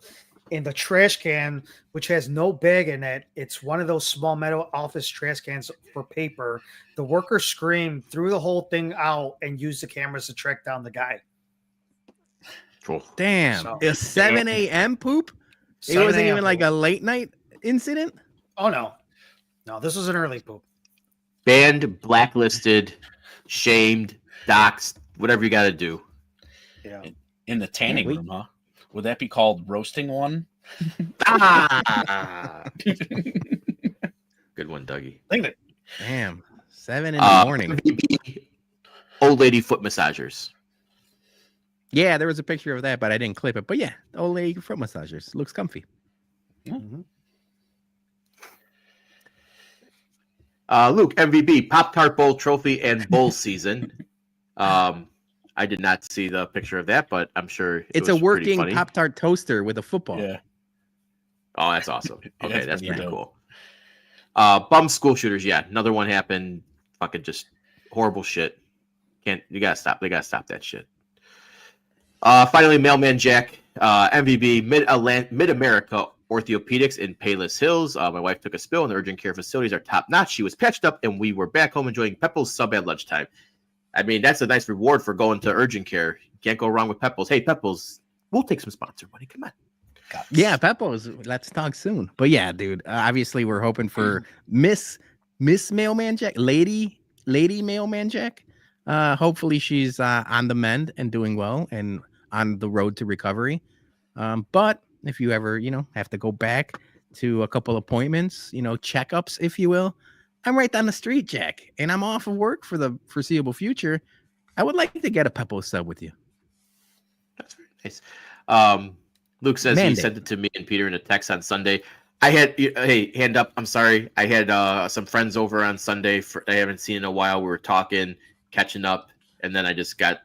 in the trash can, which has no bag in it. It's one of those small metal office trash cans for paper. The worker screamed, threw the whole thing out, and used the cameras to track down the guy. Cool. Damn. So- A 7 a.m. poop? It 7 wasn't a.m. even like poop. a late night incident? Oh no, this was an early poop. Banned, blacklisted, shamed, doxxed, whatever you got to do. Yeah. In the tanning room, huh? Would that be called roasting one? Ah! Good one, Dougie. Damn. 7 in the morning. MVP, old lady foot massagers. Yeah, there was a picture of that, but I didn't clip it. But yeah, the old lady foot massagers. Looks comfy. Mm-hmm. Luke, MVP, Pop-Tart Bowl trophy and bowl season. I did not see the picture of that, but I'm sure It's a working Pop-Tart toaster with a football. Yeah. Oh, that's awesome. Okay, that's pretty pretty dope. cool. Bum school shooters. Yeah, another one happened. Fucking just horrible shit. You gotta stop. They gotta stop that shit. Finally, Mailman Jack, MVP, Mid-America Orthopedics in Payless Hills. My wife took a spill, and the urgent care facilities are top notch. She was patched up, and we were back home enjoying Pepple's sub at lunchtime. I mean, that's a nice reward for going to urgent care. You can't go wrong with Pepple's. Hey, Pepple's, we'll take some sponsor money. Come on. Yeah, Peppos. Let's talk soon. But yeah, dude, obviously we're hoping for Miss Mailman Jack, Lady Mailman Jack. Hopefully she's on the mend and doing well and on the road to recovery. But if you ever, have to go back to a couple appointments, checkups, if you will, I'm right down the street, Jack, and I'm off of work for the foreseeable future. I would like to get a Peppo sub with you. That's very nice. Luke says he sent it to me and Peter in a text on Sunday. I had, hey, hand up. I'm sorry. I had some friends over on Sunday I haven't seen in a while. We were talking, catching up, and then I just got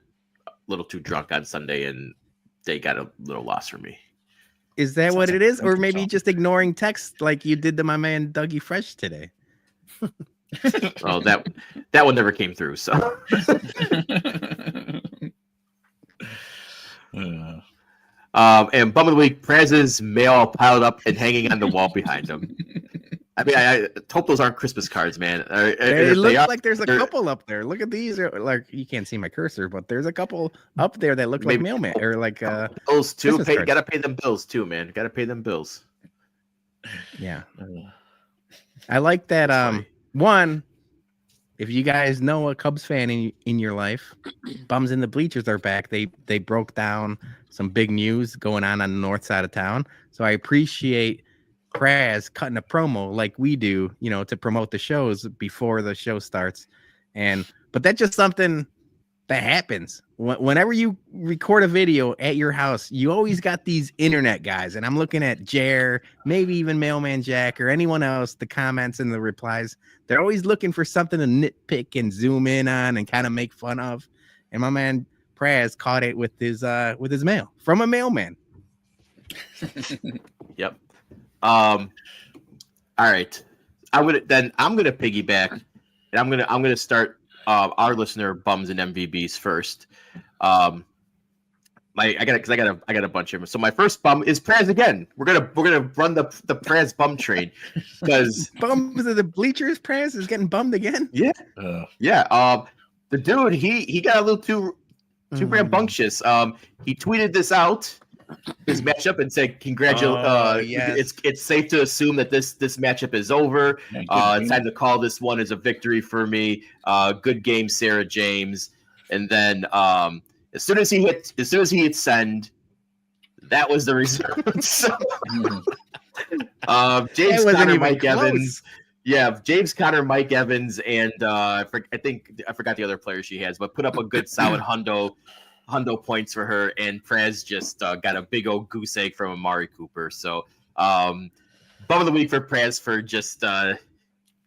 a little too drunk on Sunday, and they got a little lost for me. Is that what it is? Or maybe just ignoring text like you did to my man Dougie Fresh today? Oh, that one never came through. So, and bum of the week, Prez's mail piled up and hanging on the wall behind him. I mean, I hope those aren't Christmas cards, man. It looks like there's a couple up there. Look at these. Like you can't see my cursor, but there's a couple up there that look like mailman or like bills too. Christmas Gotta pay them bills too, man. Gotta pay them bills. Yeah, I like that. One, if you guys know a Cubs fan in your life, Bums in the Bleachers are back. They broke down some big news going on the north side of town. So I appreciate Praz cutting a promo like we do, to promote the shows before the show starts. But that's just something that happens. Whenever you record a video at your house, you always got these internet guys. And I'm looking at Jer, maybe even Mailman Jack or anyone else, the comments and the replies. They're always looking for something to nitpick and zoom in on and kind of make fun of. And my man Praz caught it with his mail from a mailman. Yep. All right. I'm gonna piggyback, and I'm gonna start our listener bums and MVBs first. I got a bunch of them. So my first bum is Praz again. We're gonna run the Praz bum train because Bums of the Bleachers. Praz is getting bummed again. Yeah. The dude he got a little too rambunctious. He tweeted this out, his matchup, and said, "Congratulations! Yes. It's safe to assume that this matchup is over. It's time to call this one as a victory for me. Good game, Sarah James." And then as soon as he hit send, that was the result. James Conner, Mike Evans. Yeah, James Conner, Mike Evans, and I forgot the other player she has, but put up a good solid hundo points for her, and Praz just got a big old goose egg from Amari Cooper. So bum of the week for Praz for just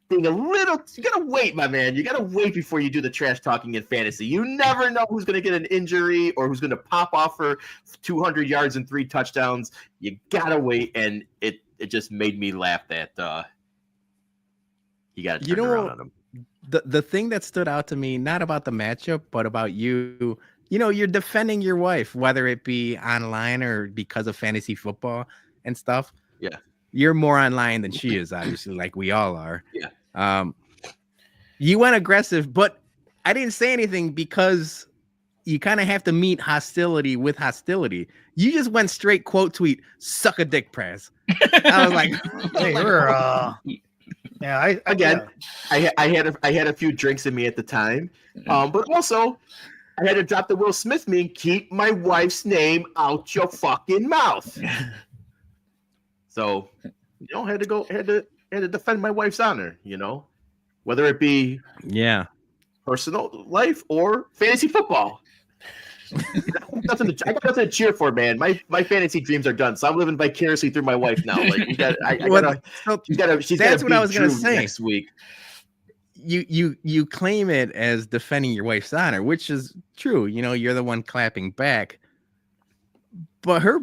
being a little. You gotta wait, my man. You gotta wait before you do the trash talking in fantasy. You never know who's gonna get an injury or who's gonna pop off for 200 yards and 3 touchdowns. You gotta wait, and it just made me laugh that you gotta turn around on him. The thing that stood out to me, not about the matchup, but about you. You're defending your wife, whether it be online or because of fantasy football and stuff. Yeah. You're more online than she is, obviously, like we all are. Yeah. You went aggressive, but I didn't say anything because you kind of have to meet hostility with hostility. You just went straight quote tweet, "Suck a dick, Praz." I was like, hey, I had a few drinks in me at the time, but also I had to drop the Will Smith meme. Keep my wife's name out your fucking mouth. So, had to defend my wife's honor. Whether it be personal life or fantasy football. I got nothing to cheer for, man. My fantasy dreams are done, so I'm living vicariously through my wife now. Like she's got what I was gonna say next week. You claim it as defending your wife's honor, which is true. You're the one clapping back, but her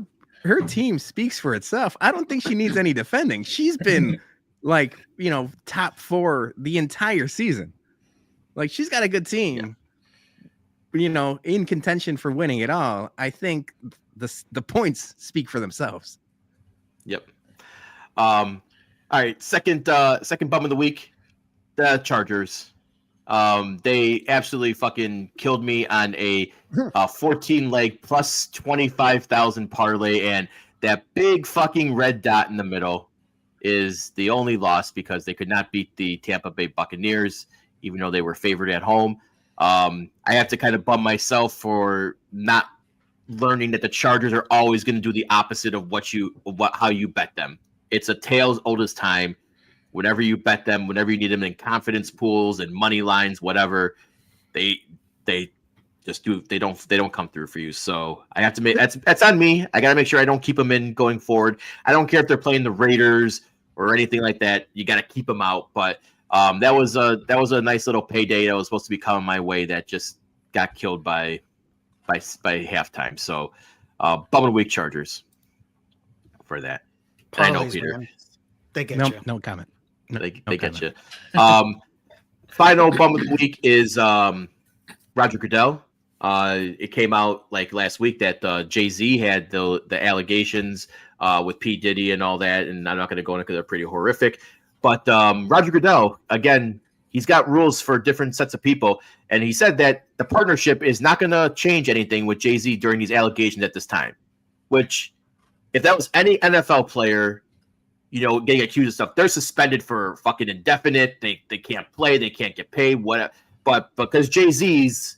team speaks for itself. I don't think she needs any defending. She's been top 4 the entire season. Like she's got a good team. Yeah. In contention for winning it all. I think the points speak for themselves. Yep. All right. Second bum of the week, the Chargers. They absolutely fucking killed me on a 14-leg plus 25,000 parlay, and that big fucking red dot in the middle is the only loss because they could not beat the Tampa Bay Buccaneers, even though they were favored at home. I have to kind of bum myself for not learning that the Chargers are always going to do the opposite of how you bet them. It's a tale as old as time. Whenever you bet them, whenever you need them in confidence pools and money lines, whatever, they just do. They don't come through for you. So I have to make that's on me. I got to make sure I don't keep them in going forward. I don't care if they're playing the Raiders or anything like that. You got to keep them out. But that was a nice little payday that was supposed to be coming my way that just got killed by halftime. So bum of the week Chargers for that. I know, Peter. Man. They get you. No comment. They get you. Final bum of the week is Roger Goodell. It came out like last week that Jay-Z had the allegations with P. Diddy and all that, and I'm not going to go into because they're pretty horrific. But Roger Goodell, again, he's got rules for different sets of people, and he said that the partnership is not going to change anything with Jay-Z during these allegations at this time. Which, if that was any NFL player, getting accused of stuff. They're suspended for fucking indefinite. They can't play. They can't get paid. Whatever. But because Jay-Z's,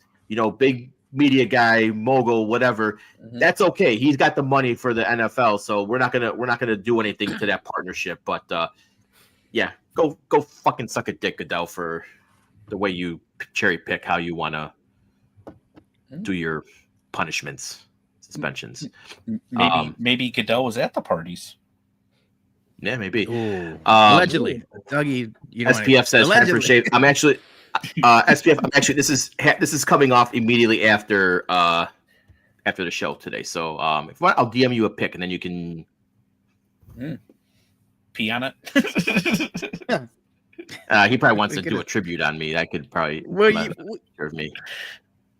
big media guy, mogul, whatever, that's okay. He's got the money for the NFL, so we're not gonna do anything to that partnership. But yeah, go fucking suck a dick, Goodell, for the way you cherry pick how you want to do your punishments, suspensions. Maybe Goodell was at the parties. Yeah, maybe. Allegedly, Dougie. SPF says head for shave. I'm actually SPF. I'm actually. This is coming off immediately after the show today. So if you want, I'll DM you a pic, and then you can pee on it. He probably wants to do a tribute on me. That could probably serve me.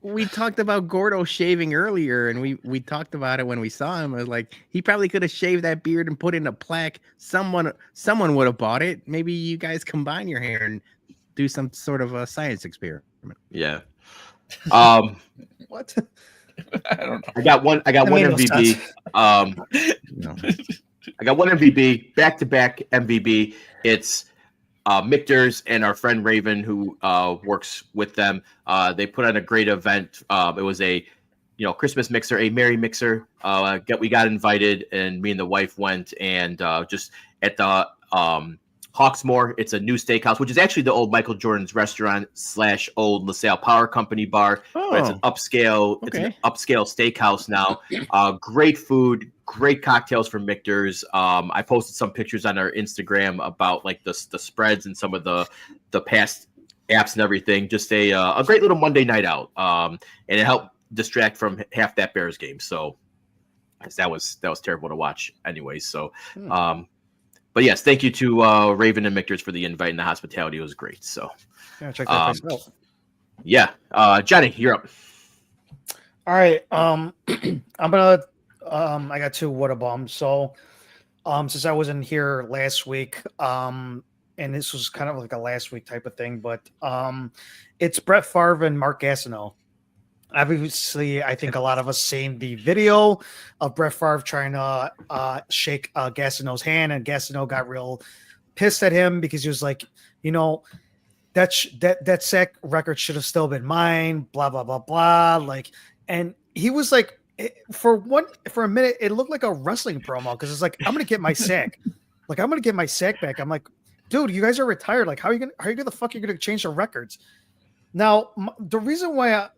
We talked about Gordo shaving earlier, and we talked about it when we saw him. I was like, he probably could have shaved that beard and put in a plaque. Someone would have bought it. Maybe you guys combine your hair and do some sort of a science experiment. Yeah. What? I don't know. I got one MVP. No. I got one MVP, back-to-back MVP. It's Michters and our friend Raven, who works with them. They put on a great event. It was a Christmas mixer, a merry mixer. We got invited, and me and the wife went, and just at the Hawksmoor. It's a new steakhouse, which is actually the old Michael Jordan's restaurant / old LaSalle Power Company bar. But it's an upscale. Okay. It's an upscale steakhouse now. Great food, great cocktails from Michters. I posted some pictures on our Instagram about like the spreads and some of the past apps and everything. Just a great little Monday night out. And it helped distract from half that Bears game. So that was terrible to watch anyway. So but yes, thank you to Raven and Michters for the invite, and the hospitality was great. So yeah, check that place out. Yeah. Johnny, you're up. All right. I'm gonna I got two what a bum. So since I wasn't here last week, and this was kind of like a last week type of thing, but it's Brett Favre and Mark Gastineau. Obviously, I think a lot of us seen the video of Brett Favre trying to shake Gastineau's hand, and Gastineau got real pissed at him because he was like, that sack record should have still been mine, blah blah blah blah. Like, and he was like, for a minute, it looked like a wrestling promo because it's like, I'm gonna get my sack, like I'm gonna get my sack back. I'm like, dude, you guys are retired. Like, how are you gonna change the records? Now, the reason why,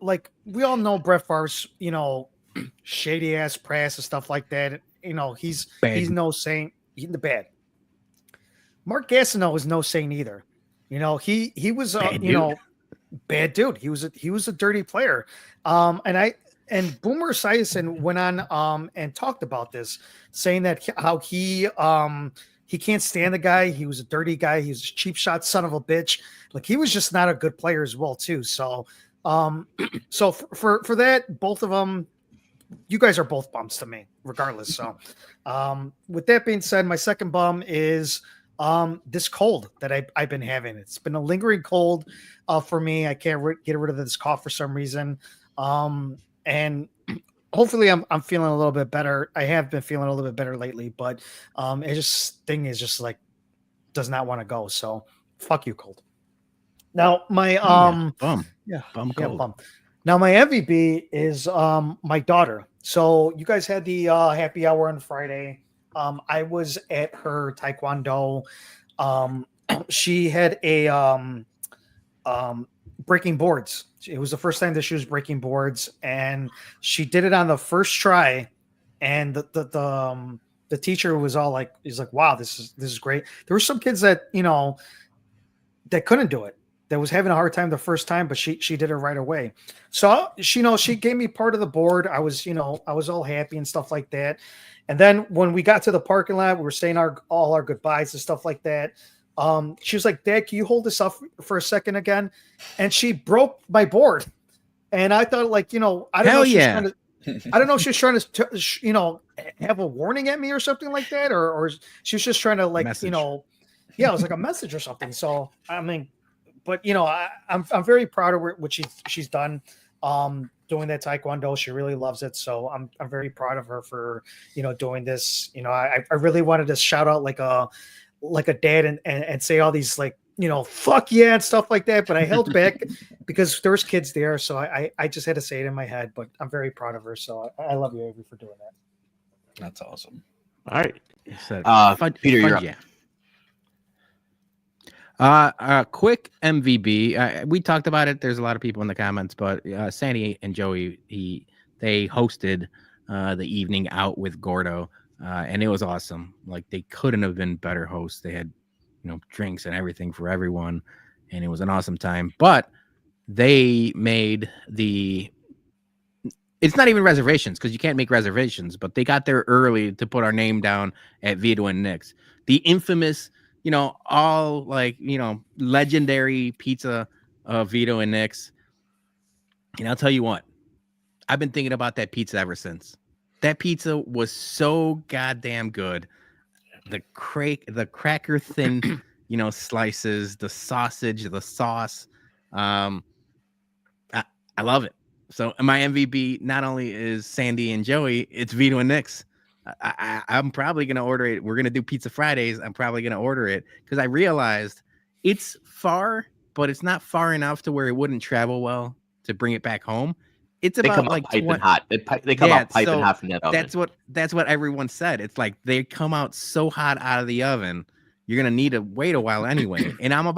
we all know Brett Favre's, shady ass press and stuff like that. He's no saint. He's the bad. Mark Gastineau is no saint either. He was bad dude. He was a dirty player. And Boomer Esiason went on and talked about this, saying that how he can't stand the guy. He was a dirty guy. He was a cheap shot son of a bitch. Like, he was just not a good player as well, too. So, so for that, both of them, you guys are both bums to me, regardless. So, with that being said, my second bum is this cold that I've been having. It's been a lingering cold for me. I can't get rid of this cough for some reason. And hopefully I'm feeling a little bit better. I have been feeling a little bit better lately, but thing is just like does not want to go. So fuck you, cold. Now my bum. Now my MVP is my daughter. So you guys had the happy hour on Friday. I was at her taekwondo. She had a breaking boards. It was the first time that she was breaking boards, and she did it on the first try. And the teacher was all like, he's like, wow, this is great. There were some kids that, that couldn't do it, that was having a hard time the first time, but she did it right away. So she gave me part of the board. I was all happy and stuff like that. And then when we got to the parking lot, we were saying all our goodbyes and stuff like that. She was like, Dad, can you hold this up for a second again? And she broke my board. And I thought, I don't know if she's trying to, have a warning at me or something like that, or she was just trying to it was like a message or something. So, I mean, but I'm very proud of what she's done. doing that taekwondo. She really loves it. So I'm very proud of her for, doing this. I really wanted to shout out like a dad and say all these like, fuck yeah and stuff like that. But I held back because there's kids there. So I just had to say it in my head, but I'm very proud of her. So I love you, Avery, for doing that. That's awesome. All right. Peter, you're up. Quick MVB. We talked about it. There's a lot of people in the comments, but Sandy and Joey, they hosted the evening out with Gordo, and it was awesome. Like, they couldn't have been better hosts. They had, drinks and everything for everyone, and it was an awesome time. But they made it's not even reservations because you can't make reservations, but they got there early to put our name down at Vito and Nick's, the infamous, all like, legendary pizza of Vito and Nick's. And I'll tell you what, I've been thinking about that pizza ever since. That pizza was so goddamn good. The cracker thin, slices, the sausage, the sauce. I love it. So my MVP not only is Sandy and Joey, it's Vito and Nick's. I'm probably going to order it. We're going to do Pizza Fridays. I'm probably going to order it because I realized it's far, but it's not far enough to where it wouldn't travel well to bring it back home. It's They about come like out piping hot. They come out piping hot from that oven. That's what everyone said. It's like they come out so hot out of the oven. You're going to need to wait a while anyway. And I'm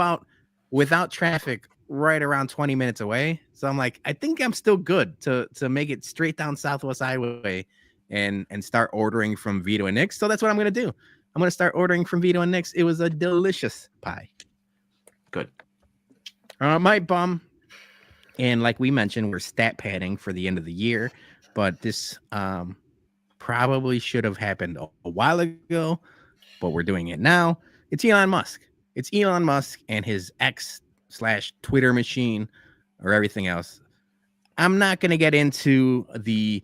without traffic, right around 20 minutes away. So I'm like, I think I'm still good to make it straight down Southwest Highway and start ordering from Vito and Nick's. So that's what I'm going to do. I'm going to start ordering from Vito and Nick's. It was a delicious pie. Good. My bum. And like we mentioned, we're stat padding for the end of the year, but this probably should have happened a while ago, but we're doing it now. It's Elon Musk. It's Elon Musk and his X/Twitter machine or everything else. I'm not going to get into the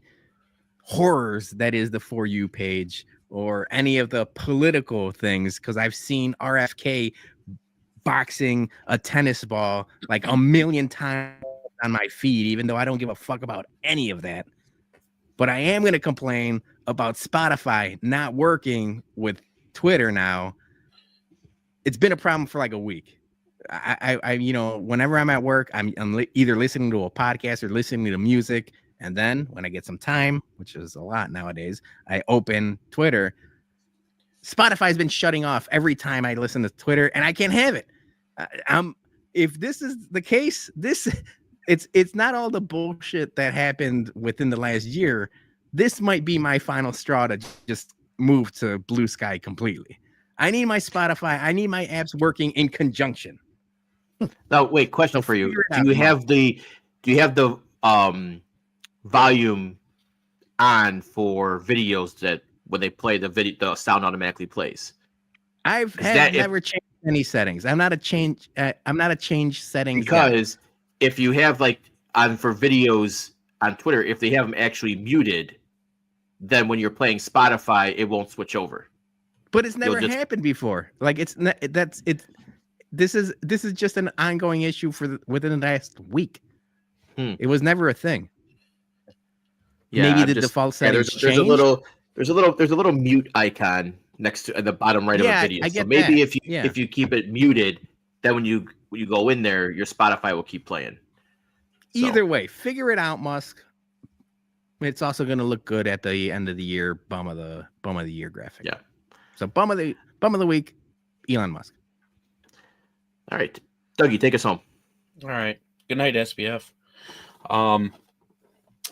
horrors that is the For You page or any of the political things because I've seen RFK boxing a tennis ball like a million times on my feed, even though I don't give a fuck about any of that. But I am going to complain about Spotify not working with Twitter now. It's been a problem for like a week. I whenever I'm at work, I'm either listening to a podcast or listening to music. And then when I get some time, which is a lot nowadays, I open Twitter. Spotify's been shutting off every time I listen to Twitter, and I can't have it. If this is the case, it's not all the bullshit that happened within the last year. This might be my final straw to just move to Blue Sky completely. I need my Spotify. I need my apps working in conjunction. Now, wait, question for you. Do you have the volume on for videos that when they play the sound automatically plays? I've never changed any settings. I'm not a change settings because if you have like for videos on Twitter, if they have them actually muted, then when you're playing Spotify, it won't switch over. But it's never happened before. Like this is just an ongoing issue within the last week. It was never a thing. Yeah, maybe the default settings there's a little mute icon next to at the bottom right of a video. So maybe if you keep it muted, then when you go in there, your Spotify will keep playing. Either way, figure it out, Musk. It's also going to look good at the end of the year bum of the year graphic. Yeah. So bum of the week, Elon Musk. All right, Dougie, take us home. All right. Good night, SBF.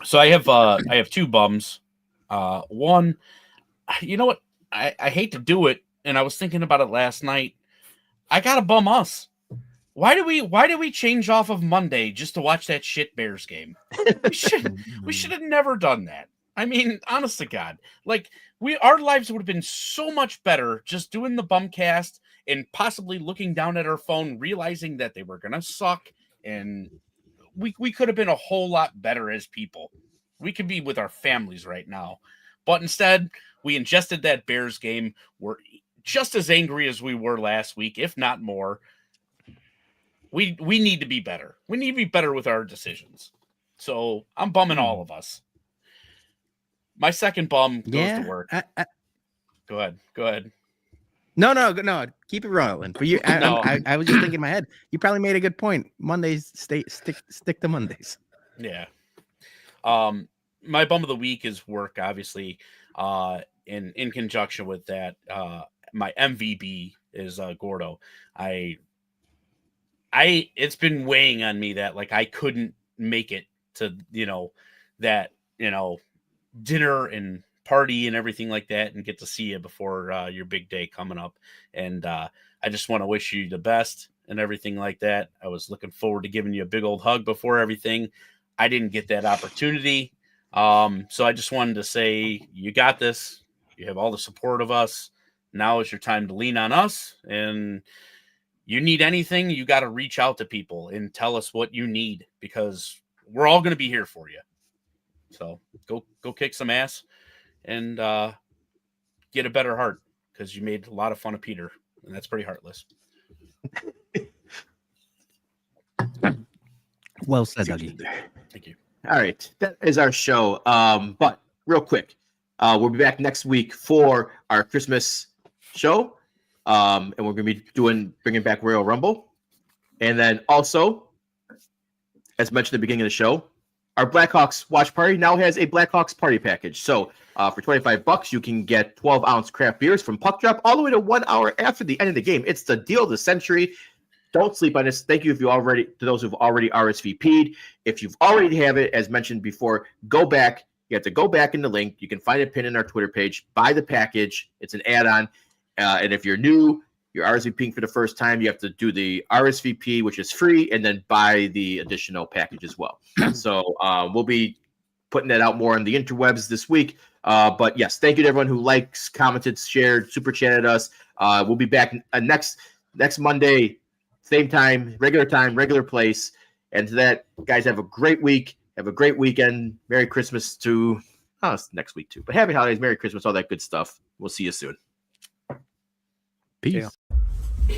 So I have two bums. One, you know what? I hate to do it, and I was thinking about it last night. I gotta bum us. Why do we change off of Monday just to watch that shit Bears game? We should have never done that. I mean, honest to God, like our lives would have been so much better just doing the BumCast and possibly looking down at our phone, realizing that they were gonna suck, and we could have been a whole lot better as people. We could be with our families right now, but instead we ingested that Bears game. We're just as angry as we were last week, if not more. We need to be better. We need to be better with our decisions. So I'm bumming all of us. My second bum goes to work. Go ahead. No. Keep it rolling. For you, I was just thinking in my head. You probably made a good point. Mondays, stick to Mondays. Yeah. My bum of the week is work, obviously. In conjunction with that, my MVB is Gordo. It's been weighing on me that like I couldn't make it to that dinner and party and everything like that and get to see you before your big day coming up. And I just want to wish you the best and everything like that. I was looking forward to giving you a big old hug before everything. I didn't get that opportunity. So I just wanted to say, you got this. You have all the support of us. Now is your time to lean on us. And you need anything, you got to reach out to people and tell us what you need, because we're all going to be here for you. So go kick some ass and get a better heart, because you made a lot of fun of Peter, and that's pretty heartless. Well said, Dougie. Thank you. All right, that is our show. But real quick, we'll be back next week for our Christmas show, and we're going to be bringing back Royal Rumble, and then also, as mentioned at the beginning of the show, our Blackhawks watch party now has a Blackhawks party package. So for $25, you can get 12-ounce craft beers from Puck Drop all the way to 1 hour after the end of the game. It's the deal of the century. Don't sleep on this. Thank you to those who've already RSVP'd. If you've already have it, as mentioned before, go back. You have to go back in the link. You can find a pin in our Twitter page. Buy the package. It's an add-on. And if you're new, you're RSVPing for the first time, you have to do the RSVP, which is free, and then buy the additional package as well. So we'll be putting that out more on the interwebs this week. But yes, thank you to everyone who likes, commented, shared, super chatted us. We'll be back next Monday, same time, regular place. And to that, guys, have a great week. Have a great weekend. Merry Christmas to it's next week too. But happy holidays, Merry Christmas, all that good stuff. We'll see you soon. Peace. Yeah.